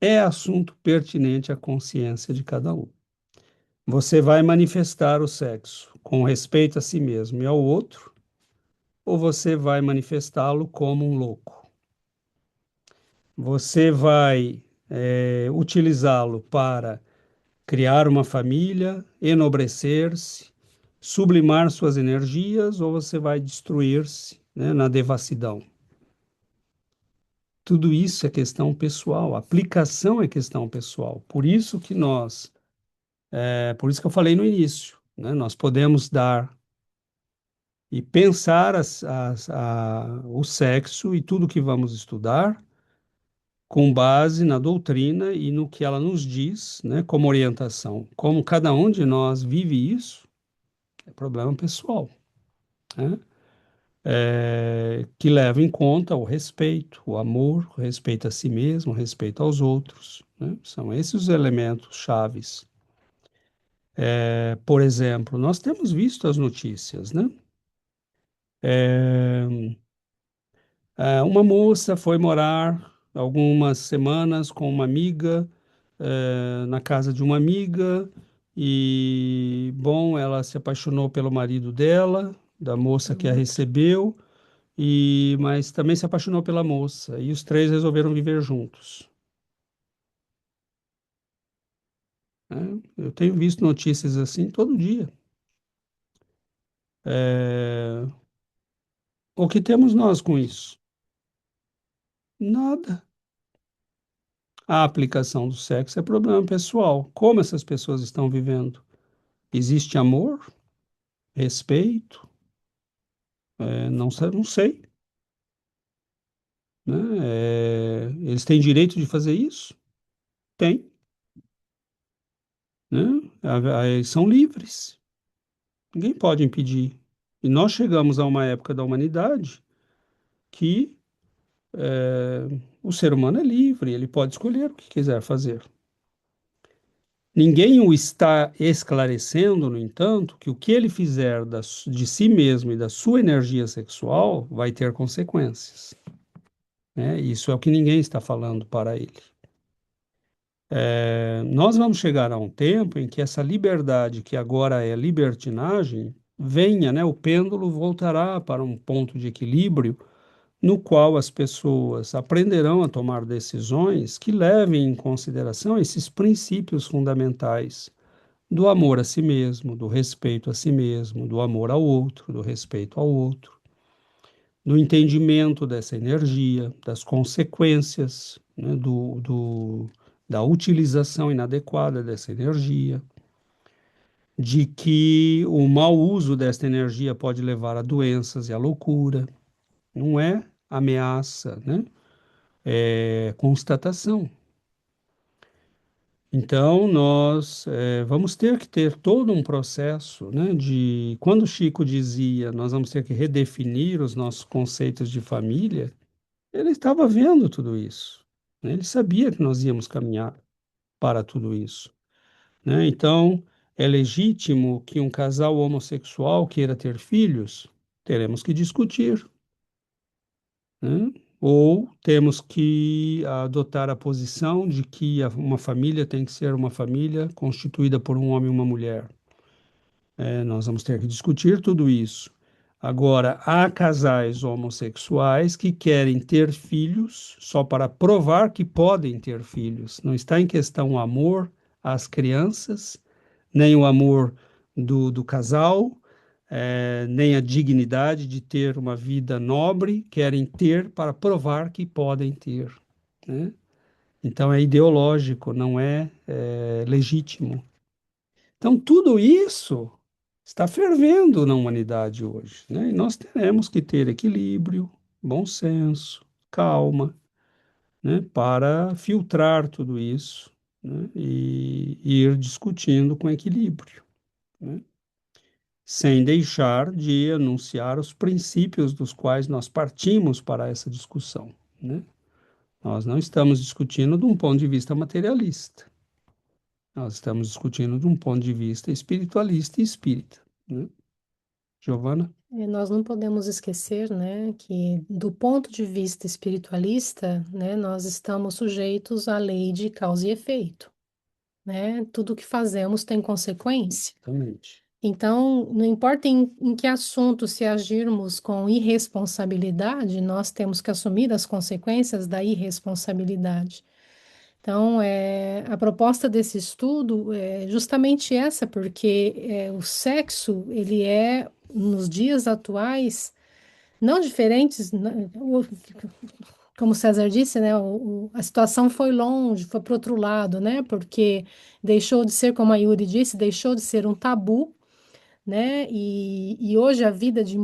é assunto pertinente à consciência de cada um. Você vai manifestar o sexo com respeito a si mesmo e ao outro, ou você vai manifestá-lo como um louco? Você vai utilizá-lo para criar uma família, enobrecer-se, sublimar suas energias, ou você vai destruir-se, né, na devassidão? Tudo isso é questão pessoal, a aplicação é questão pessoal. Por isso que eu falei no início, né, nós podemos dar e pensar o sexo e tudo que vamos estudar com base na doutrina e no que ela nos diz, né, como orientação. Como cada um de nós vive isso, é problema pessoal, né? Que leva em conta o respeito, o amor, o respeito a si mesmo, o respeito aos outros, né? São esses os elementos chaves. Por exemplo, nós temos visto as notícias, né? Uma moça foi morar algumas semanas com uma amiga, na casa de uma amiga, e, bom, ela se apaixonou pelo marido dela, da moça que a recebeu, mas também se apaixonou pela moça, e os três resolveram viver juntos, né? Eu tenho visto notícias assim todo dia. É, O que temos nós com isso? Nada. A aplicação do sexo é problema pessoal. Como essas pessoas estão vivendo? Existe amor? Respeito? Não sei, né? Eles têm direito de fazer isso? Tem, né? São livres. Ninguém pode impedir. E nós chegamos a uma época da humanidade que o ser humano é livre, ele pode escolher o que quiser fazer. Ninguém o está esclarecendo, no entanto, que o que ele fizer de si mesmo e da sua energia sexual vai ter consequências, né? Isso é o que ninguém está falando para ele. Nós vamos chegar a um tempo em que essa liberdade, que agora é libertinagem, venha, né? O pêndulo voltará para um ponto de equilíbrio no qual as pessoas aprenderão a tomar decisões que levem em consideração esses princípios fundamentais do amor a si mesmo, do respeito a si mesmo, do amor ao outro, do respeito ao outro, do entendimento dessa energia, das consequências, né, da utilização inadequada dessa energia, de que o mau uso desta energia pode levar a doenças e à loucura. Não é ameaça, né? É constatação. Então, nós vamos ter que ter todo um processo, né, quando o Chico dizia, nós vamos ter que redefinir os nossos conceitos de família, ele estava vendo tudo isso, né? Ele sabia que nós íamos caminhar para tudo isso, né? Então, é legítimo que um casal homossexual queira ter filhos? Teremos que discutir, né? Ou temos que adotar a posição de que uma família tem que ser uma família constituída por um homem e uma mulher. Nós vamos ter que discutir tudo isso. Agora, há casais homossexuais que querem ter filhos só para provar que podem ter filhos. Não está em questão o amor às crianças, nem o amor do casal, nem a dignidade de ter uma vida nobre, querem ter para provar que podem ter, né? Então é ideológico, não é legítimo. Então, tudo isso está fervendo na humanidade hoje, né? E nós teremos que ter equilíbrio, bom senso, calma, né? Para filtrar tudo isso, né? E ir discutindo com equilíbrio, né? Sem deixar de anunciar os princípios dos quais nós partimos para essa discussão, né? Nós não estamos discutindo de um ponto de vista materialista. Nós estamos discutindo de um ponto de vista espiritualista e espírita, né? Giovana? Nós não podemos esquecer, né, que do ponto de vista espiritualista, né, nós estamos sujeitos à lei de causa e efeito, né? Tudo que fazemos tem consequência. Exatamente. Então, não importa em que assunto, se agirmos com irresponsabilidade, nós temos que assumir as consequências da irresponsabilidade. Então, a proposta desse estudo é justamente essa, porque o sexo, ele é, nos dias atuais, não diferentes, né, como o César disse, né, a situação foi longe, foi para o outro lado, né, porque deixou de ser, como a Yuri disse, deixou de ser um tabu, né? E hoje a vida de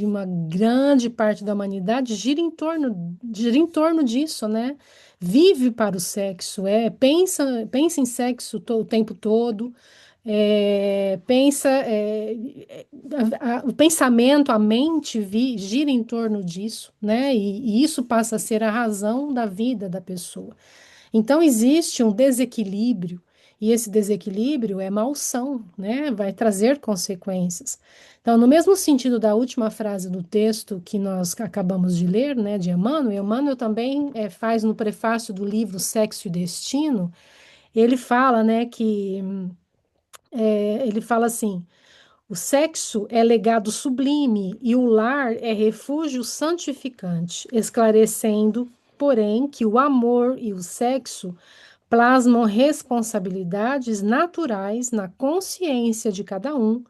uma grande parte da humanidade gira em torno disso, né? Vive para o sexo, pensa em sexo o tempo todo, o pensamento, a mente gira em torno disso, né? E isso passa a ser a razão da vida da pessoa. Então, existe um desequilíbrio, e esse desequilíbrio é malsão, né? Vai trazer consequências. Então, no mesmo sentido da última frase do texto que nós acabamos de ler, né, de Emmanuel, Emmanuel também faz no prefácio do livro Sexo e Destino, ele fala, né, ele fala assim: o sexo é legado sublime e o lar é refúgio santificante, esclarecendo, porém, que o amor e o sexo plasmam responsabilidades naturais na consciência de cada um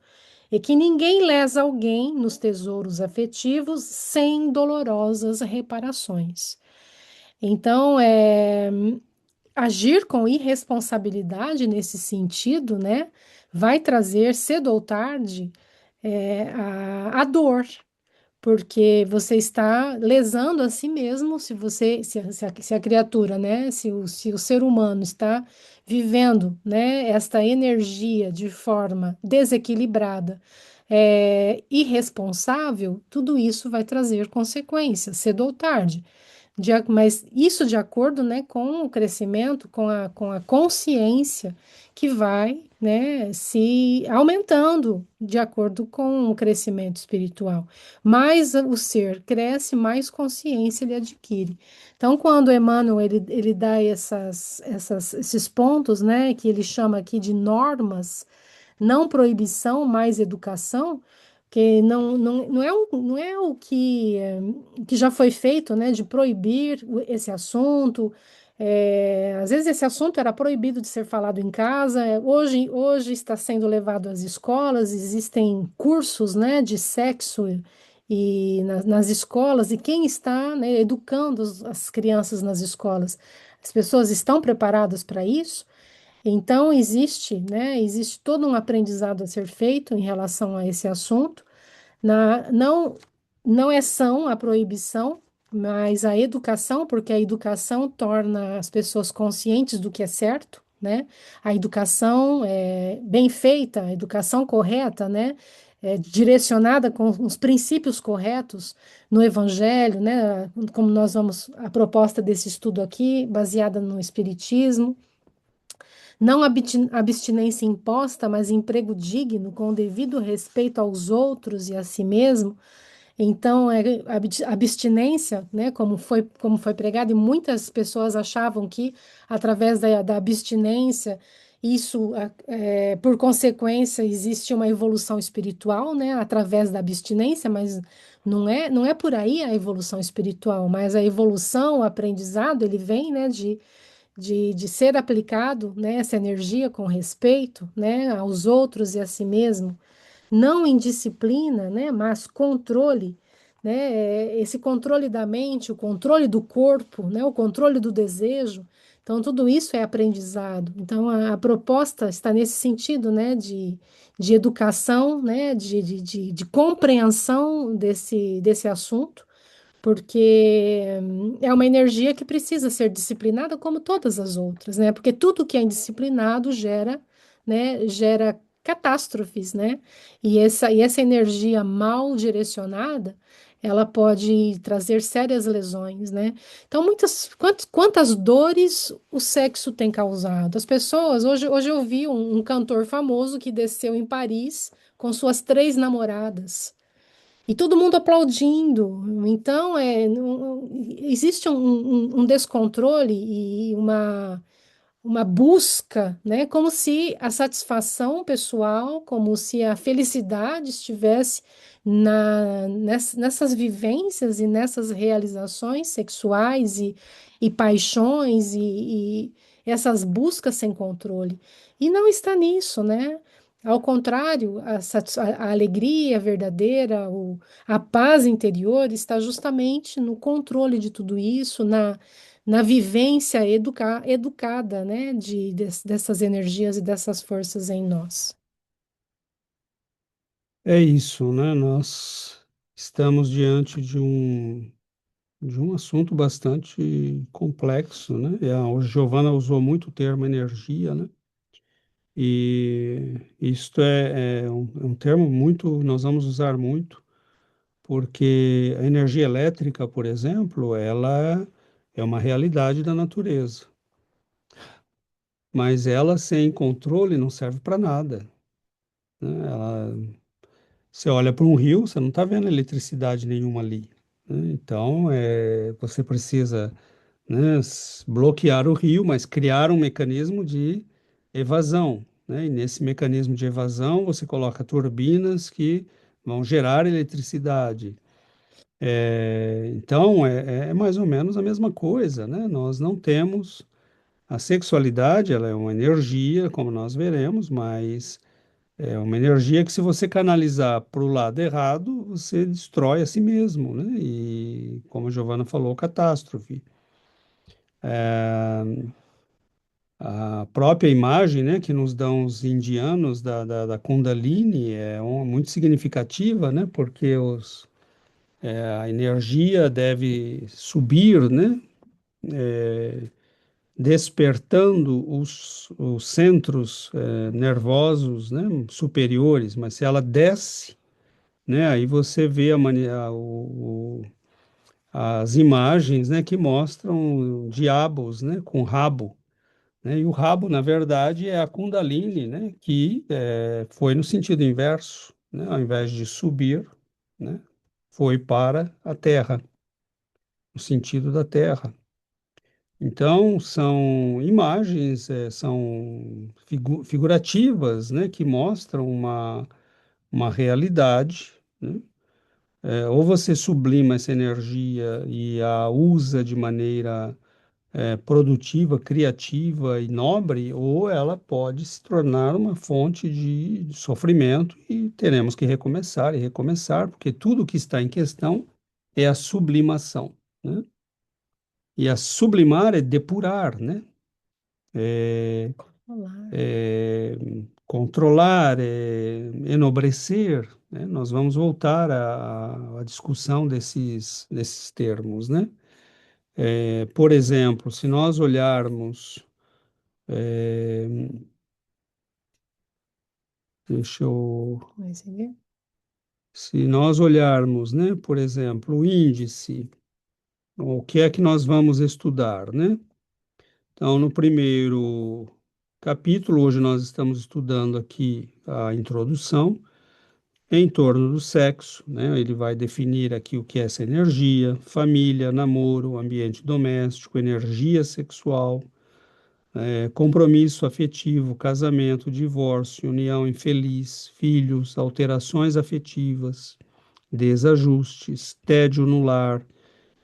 e que ninguém lesa alguém nos tesouros afetivos sem dolorosas reparações. Então, agir com irresponsabilidade nesse sentido, né, vai trazer cedo ou tarde a dor, porque você está lesando a si mesmo, se a criatura, né, se o ser humano está vivendo, né, esta energia de forma desequilibrada, irresponsável, tudo isso vai trazer consequências, cedo ou tarde. Mas isso de acordo, né, com o crescimento, com a consciência que vai, né, se aumentando de acordo com o crescimento espiritual. Mais o ser cresce, mais consciência ele adquire. Então, quando Emmanuel ele dá esses pontos, né, que ele chama aqui de normas, não proibição, mais educação, que não é o que já foi feito, né, de proibir esse assunto. Às vezes esse assunto era proibido de ser falado em casa, hoje está sendo levado às escolas, existem cursos, né, de sexo nas escolas, e quem está, né, educando as crianças nas escolas? As pessoas estão preparadas para isso? Então, existe todo um aprendizado a ser feito em relação a esse assunto. Não, não é são a proibição, mas a educação, porque a educação torna as pessoas conscientes do que é certo, né? A educação bem feita, a educação correta, né? Direcionada com os princípios corretos no Evangelho, né? Como a proposta desse estudo aqui, baseada no Espiritismo. Não abstinência imposta, mas emprego digno, com o devido respeito aos outros e a si mesmo. Então, abstinência, né, como foi pregado, e muitas pessoas achavam que, através da abstinência, Isso, por consequência, existe uma evolução espiritual, né, através da abstinência, mas não é por aí a evolução espiritual, mas a evolução, o aprendizado, ele vem, né, de ser aplicado, né, essa energia com respeito, né, aos outros e a si mesmo, não indisciplina, né, mas controle, né, esse controle da mente, o controle do corpo, né, o controle do desejo. Então, tudo isso é aprendizado. Então, a proposta está nesse sentido, né, de educação, né, de compreensão desse assunto, porque é uma energia que precisa ser disciplinada como todas as outras, né? Porque tudo que é indisciplinado gera, né, gera catástrofes, né? E essa energia mal direcionada, ela pode trazer sérias lesões, né? Então, quantas dores o sexo tem causado? As pessoas, hoje eu vi um cantor famoso que desceu em Paris com suas 3 namoradas. E todo mundo aplaudindo. Então, existe um descontrole e uma busca, né? Como se a satisfação pessoal, como se a felicidade estivesse nessas vivências e nessas realizações sexuais e paixões e essas buscas sem controle. E não está nisso, né? Ao contrário, a alegria verdadeira, a paz interior está justamente no controle de tudo isso, na vivência educada, né, dessas energias e dessas forças em nós. É isso, né? Nós estamos diante de um assunto bastante complexo, né? E a Giovana usou muito o termo energia, né? E isto é um termo muito, nós vamos usar muito, porque a energia elétrica, por exemplo, ela é uma realidade da natureza, mas ela sem controle não serve para nada, né? Você olha para um rio, você não está vendo eletricidade nenhuma ali, né? Então, você precisa, né, bloquear o rio, mas criar um mecanismo de evasão, né? E nesse mecanismo de evasão, você coloca turbinas que vão gerar eletricidade. Então, é mais ou menos a mesma coisa, né? Nós não temos a sexualidade, ela é uma energia, como nós veremos, mas é uma energia que, se você canalizar para o lado errado, você destrói a si mesmo, né? E, como a Giovana falou, catástrofe. A própria imagem, né, que nos dão os indianos da Kundalini muito significativa, né? Porque a energia deve subir, né? Despertando os centros nervosos, né, superiores, mas se ela desce, né, aí você vê as imagens, né, que mostram diabos, né, com rabo, né, e o rabo, na verdade, é a Kundalini, né, que foi no sentido inverso, né, ao invés de subir, né, foi para a Terra, no sentido da Terra. Então, são imagens, são figurativas, né, que mostram uma realidade, né? Ou você sublima essa energia e a usa de maneira produtiva, criativa e nobre, ou ela pode se tornar uma fonte de sofrimento e teremos que recomeçar e recomeçar, porque tudo que está em questão é a sublimação, né? E a sublimar é depurar, né? É, Olá. é, controlar, enobrecer, né? Nós vamos voltar à discussão desses termos, né? Por exemplo, se nós olharmos, é, deixa eu, Mas, entendeu? se nós olharmos, né, por exemplo, o índice, o que é que nós vamos estudar, né? Então, no primeiro capítulo, hoje nós estamos estudando aqui a introdução em torno do sexo, né? Ele vai definir aqui o que é essa energia, família, namoro, ambiente doméstico, energia sexual, compromisso afetivo, casamento, divórcio, união infeliz, filhos, alterações afetivas, desajustes, tédio no lar,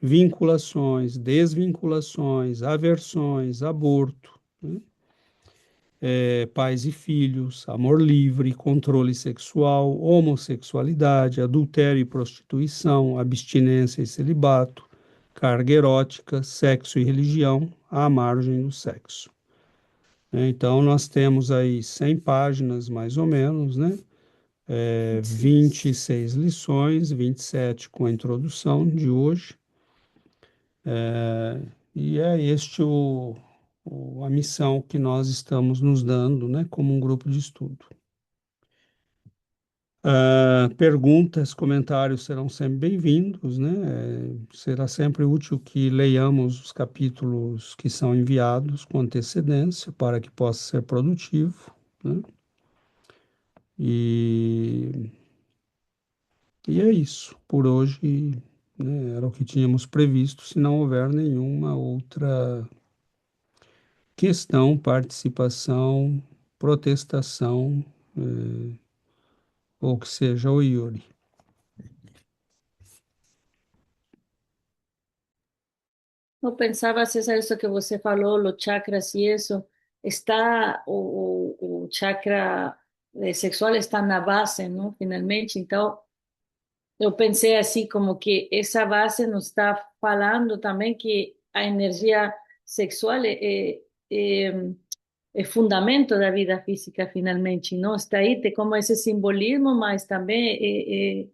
vinculações, desvinculações, aversões, aborto, né? Pais e filhos, amor livre, controle sexual, homossexualidade, adultério e prostituição, abstinência e celibato, carga erótica, sexo e religião, à margem do sexo. Então, nós temos aí 100 páginas, mais ou menos, né? 26 lições, 27 com a introdução de hoje. E é este a missão que nós estamos nos dando, né, como um grupo de estudo. Perguntas, comentários serão sempre bem-vindos, né? Será sempre útil que leiamos os capítulos que são enviados com antecedência para que possa ser produtivo, né? E, e é isso. Por hoje, né, era o que tínhamos previsto, se não houver nenhuma outra questão, participação, protestação, ou que seja o Yuri. Eu pensava, César, isso que você falou, os chakras e isso, está, o chakra sexual está na base, não? Finalmente, então, eu pensei assim, como que essa base nos está falando também que a energia sexual é fundamento da vida física, finalmente, não? Está aí, tem como esse simbolismo, mas também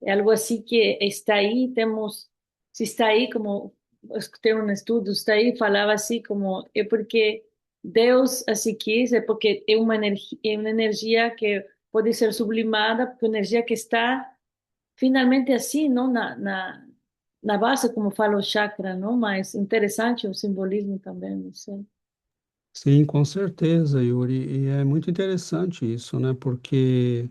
é algo assim que está aí, temos, se está aí, como eu escutei um estudo, está aí, falava assim, como, é porque Deus assim quis, é porque é uma energia que pode ser sublimada, porque é uma energia que está finalmente assim, não na base, como fala o chakra, não? Mas interessante o simbolismo também, não sei. Sim, com certeza, Yuri. E é muito interessante isso, né? Porque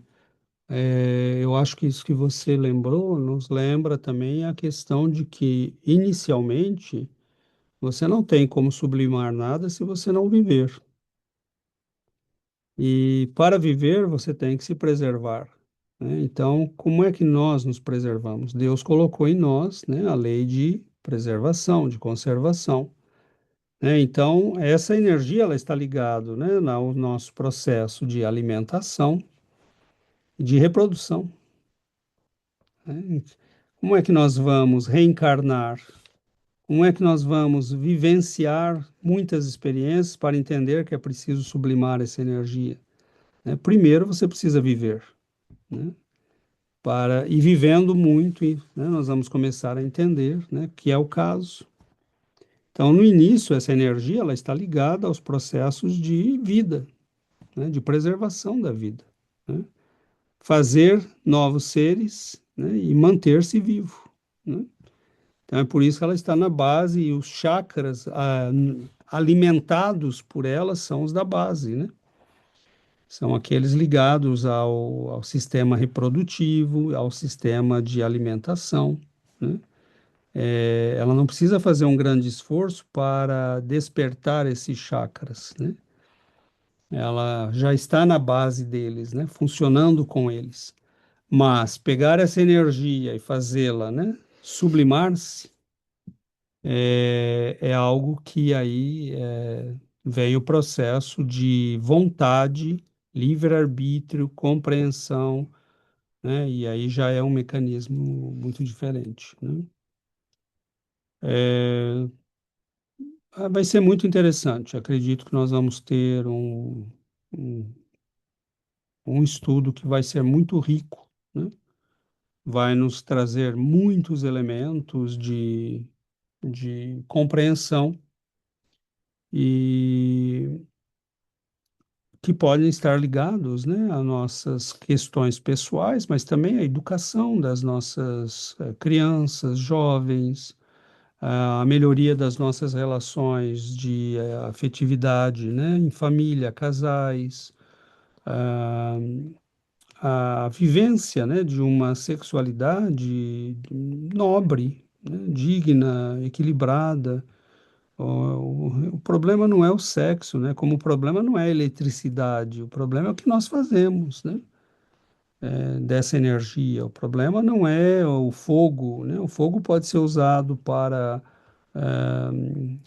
eu acho que isso que você lembrou nos lembra também a questão de que, inicialmente, você não tem como sublimar nada se você não viver. E para viver, você tem que se preservar, né? Então, como é que nós nos preservamos? Deus colocou em nós, né, a lei de preservação, de conservação, né? Então, essa energia ela está ligada, né, ao nosso processo de alimentação e de reprodução, né? Como é que nós vamos reencarnar? Como é que nós vamos vivenciar muitas experiências para entender que é preciso sublimar essa energia, né? Primeiro, você precisa viver, né? E vivendo muito, né, nós vamos começar a entender, né, que é o caso. Então, no início, essa energia ela está ligada aos processos de vida, né, de preservação da vida, né? Fazer novos seres, né, e manter-se vivo, né? Então, é por isso que ela está na base e os chakras alimentados por ela são os da base, né? São aqueles ligados ao sistema reprodutivo, ao sistema de alimentação, né? Ela não precisa fazer um grande esforço para despertar esses chakras, né? Ela já está na base deles, né? Funcionando com eles. Mas pegar essa energia e fazê-la, né, sublimar-se é algo que aí vem o processo de vontade, livre-arbítrio, compreensão, né? E aí já é um mecanismo muito diferente, né? Vai ser muito interessante. Acredito que nós vamos ter um, um estudo que vai ser muito rico, né? Vai nos trazer muitos elementos de compreensão e que podem estar ligados, né, a nossas questões pessoais, mas também à educação das nossas crianças, jovens, a melhoria das nossas relações de afetividade, né, em família, casais, a, a vivência, né, de uma sexualidade nobre, né, digna, equilibrada, O problema não é o sexo, né? Como o problema não é a eletricidade, o problema é o que nós fazemos, né? Dessa energia. O problema não é o fogo, né? O fogo pode ser usado para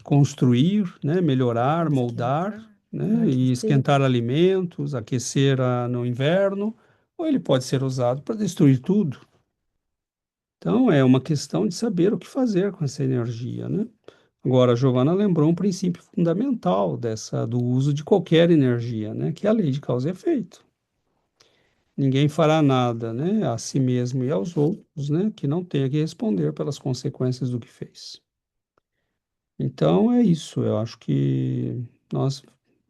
construir, né? Melhorar, Para moldar, esquentar, para né? E aquecer. esquentar alimentos, aquecer no inverno, ou ele pode ser usado para destruir tudo. Então, é uma questão de saber o que fazer com essa energia, né? Agora, a Giovana lembrou um princípio fundamental do uso de qualquer energia, né? Que é a lei de causa e efeito. Ninguém fará nada, né, a si mesmo e aos outros, né, que não tenha que responder pelas consequências do que fez. Então, é isso. Eu acho que nós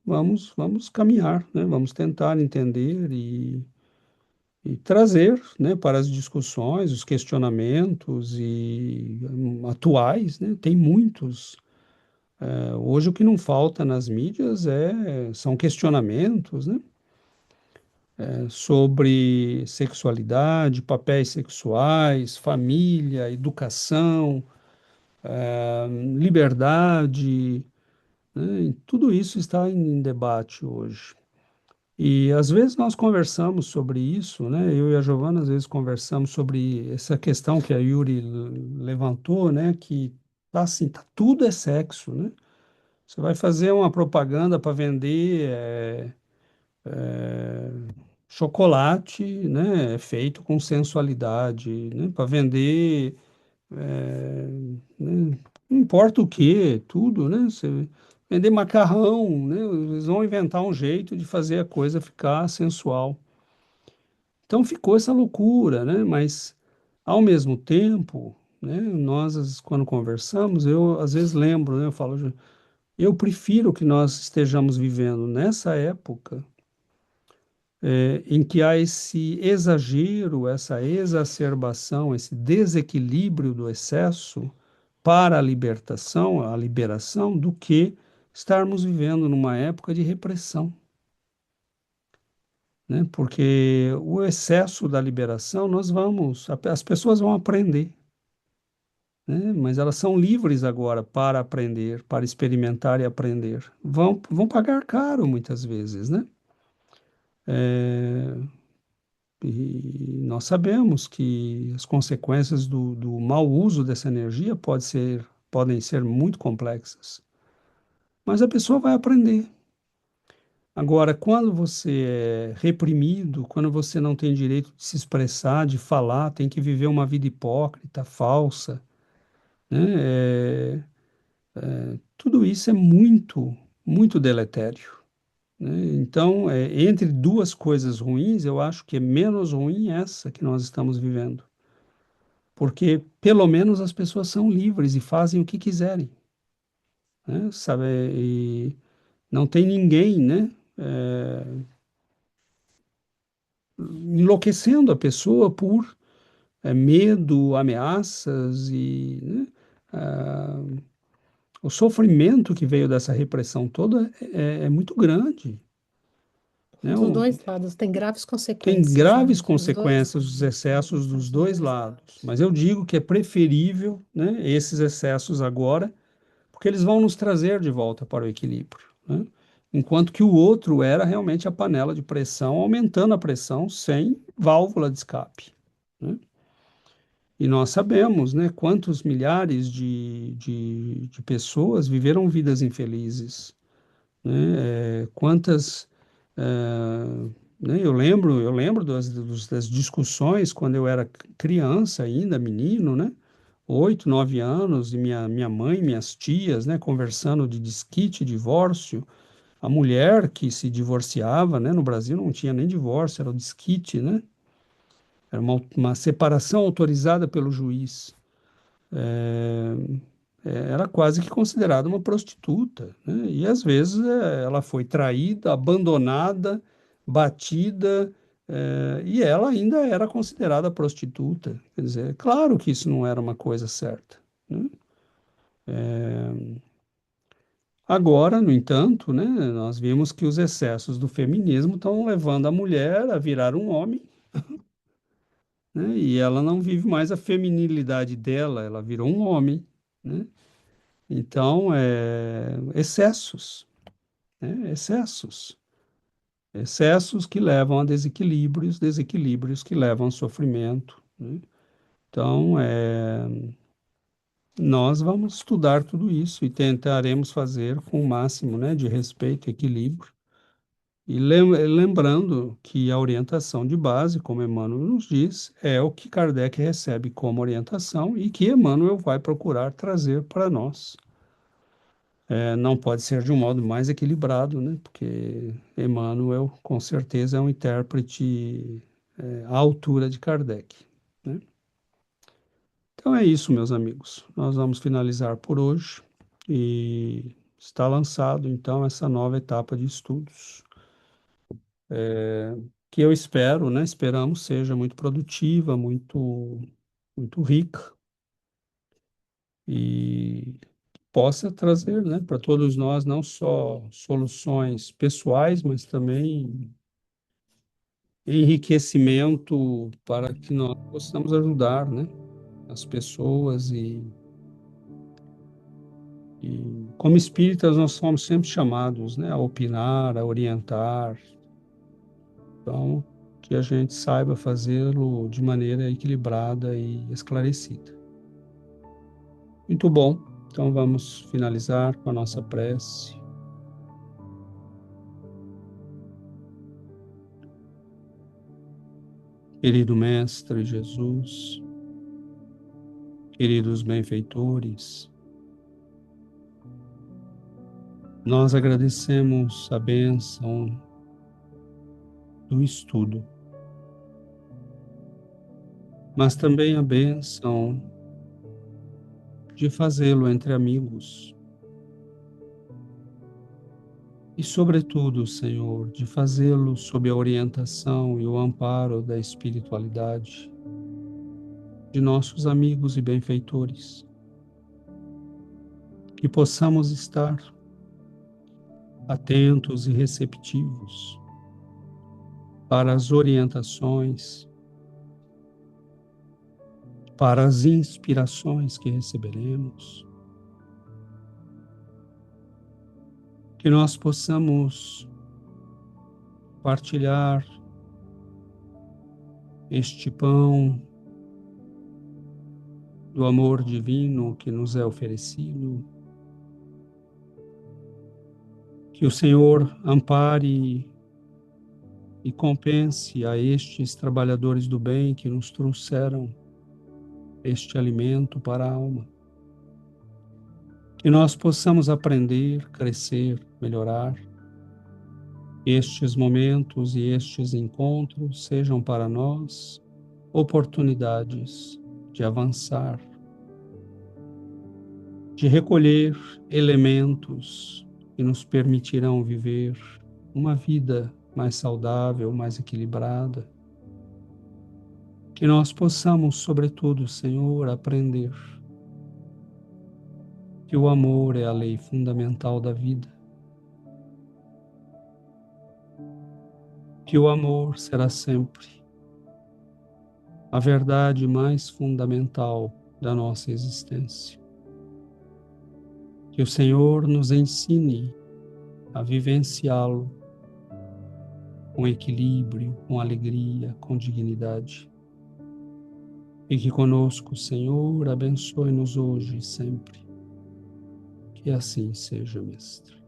vamos caminhar, né? Vamos tentar entender e trazer, né, para as discussões, os questionamentos atuais, né? Tem muitos. Hoje o que não falta nas mídias são questionamentos, né, sobre sexualidade, papéis sexuais, família, educação, liberdade, né? E tudo isso está em debate hoje. E às vezes nós conversamos sobre isso, né? Eu e a Giovana às vezes conversamos sobre essa questão que a Yuri levantou, né? Que tá assim, tudo é sexo, né? Você vai fazer uma propaganda para vender chocolate, né? Feito com sensualidade, né? Para vender, né? Não importa o que, tudo, né? Você vender macarrão, né? Eles vão inventar um jeito de fazer a coisa ficar sensual. Então ficou essa loucura, né? Mas ao mesmo tempo, né? Nós quando conversamos, eu às vezes lembro, né? Eu falo, eu prefiro que nós estejamos vivendo nessa época em que há esse exagero, essa exacerbação, esse desequilíbrio do excesso para a libertação, a liberação, do que estarmos vivendo numa época de repressão, né? Porque o excesso da liberação, as pessoas vão aprender, né? Mas elas são livres agora para aprender, para experimentar e aprender. Vão pagar caro muitas vezes, né? É, e nós sabemos que as consequências do mau uso dessa energia podem ser muito complexas, mas a pessoa vai aprender. Agora, quando você é reprimido, quando você não tem direito de se expressar, de falar, tem que viver uma vida hipócrita, falsa, né? Tudo isso é muito, muito deletério, né? Então, entre duas coisas ruins, eu acho que é menos ruim essa que nós estamos vivendo. Porque pelo menos as pessoas são livres e fazem o que quiserem, né? Sabe? E não tem ninguém, né, enlouquecendo a pessoa por medo, ameaças né, ah, o sofrimento que veio dessa repressão toda é muito grande, né? Dos dois lados, tem graves Tem consequências, né? graves Dos dois consequências os lados. excessos dos dois lados, mas eu digo que é preferível, né, esses excessos agora porque eles vão nos trazer de volta para o equilíbrio, né? Enquanto que o outro era realmente a panela de pressão, aumentando a pressão sem válvula de escape, né? E nós sabemos, né, quantos milhares de pessoas viveram vidas infelizes, né? Quantas, né, eu lembro das discussões quando eu era criança ainda, menino, né? 8, 9 anos, e minha mãe, minhas tias, né, conversando de desquite, divórcio. A mulher que se divorciava, né, no Brasil não tinha nem divórcio, era o desquite, né? Era uma separação autorizada pelo juiz. Era quase que considerada uma prostituta, né? E às vezes ela foi traída, abandonada, batida, e ela ainda era considerada prostituta. Quer dizer, claro que isso não era uma coisa certa, né? Agora, no entanto, né, nós vimos que os excessos do feminismo estão levando a mulher a virar um homem, né, e ela não vive mais a feminilidade dela, ela virou um homem, né? Então, excessos, né? Excessos que levam a desequilíbrios, desequilíbrios que levam a sofrimento, né? Então, nós vamos estudar tudo isso e tentaremos fazer com o máximo, né, de respeito e equilíbrio. E lembrando que a orientação de base, como Emmanuel nos diz, é o que Kardec recebe como orientação e que Emmanuel vai procurar trazer para nós. Não pode ser de um modo mais equilibrado, né? Porque Emmanuel, com certeza, é um intérprete à altura de Kardec, né? Então é isso, meus amigos. Nós vamos finalizar por hoje e está lançado, então, essa nova etapa de estudos, que eu espero, né? Esperamos seja muito produtiva, muito rica e possa trazer, né, para todos nós não só soluções pessoais, mas também enriquecimento para que nós possamos ajudar, né, as pessoas e como espíritas nós somos sempre chamados, né, a opinar, a orientar. Então, que a gente saiba fazê-lo de maneira equilibrada e esclarecida. Muito bom. Então vamos finalizar com a nossa prece. Querido Mestre Jesus, queridos benfeitores, nós agradecemos a bênção do estudo, mas também a bênção de fazê-lo entre amigos e, sobretudo, Senhor, de fazê-lo sob a orientação e o amparo da espiritualidade de nossos amigos e benfeitores, que possamos estar atentos e receptivos para as orientações, para as inspirações que receberemos, que nós possamos partilhar este pão do amor divino que nos é oferecido, que o Senhor ampare e compense a estes trabalhadores do bem que nos trouxeram este alimento para a alma, que nós possamos aprender, crescer, melhorar. Estes momentos e estes encontros sejam para nós oportunidades de avançar, de recolher elementos que nos permitirão viver uma vida mais saudável, mais equilibrada. Que nós possamos, sobretudo, Senhor, aprender que o amor é a lei fundamental da vida, que o amor será sempre a verdade mais fundamental da nossa existência. Que o Senhor nos ensine a vivenciá-lo com equilíbrio, com alegria, com dignidade. Fique conosco, Senhor, abençoe-nos hoje e sempre. Que assim seja, Mestre.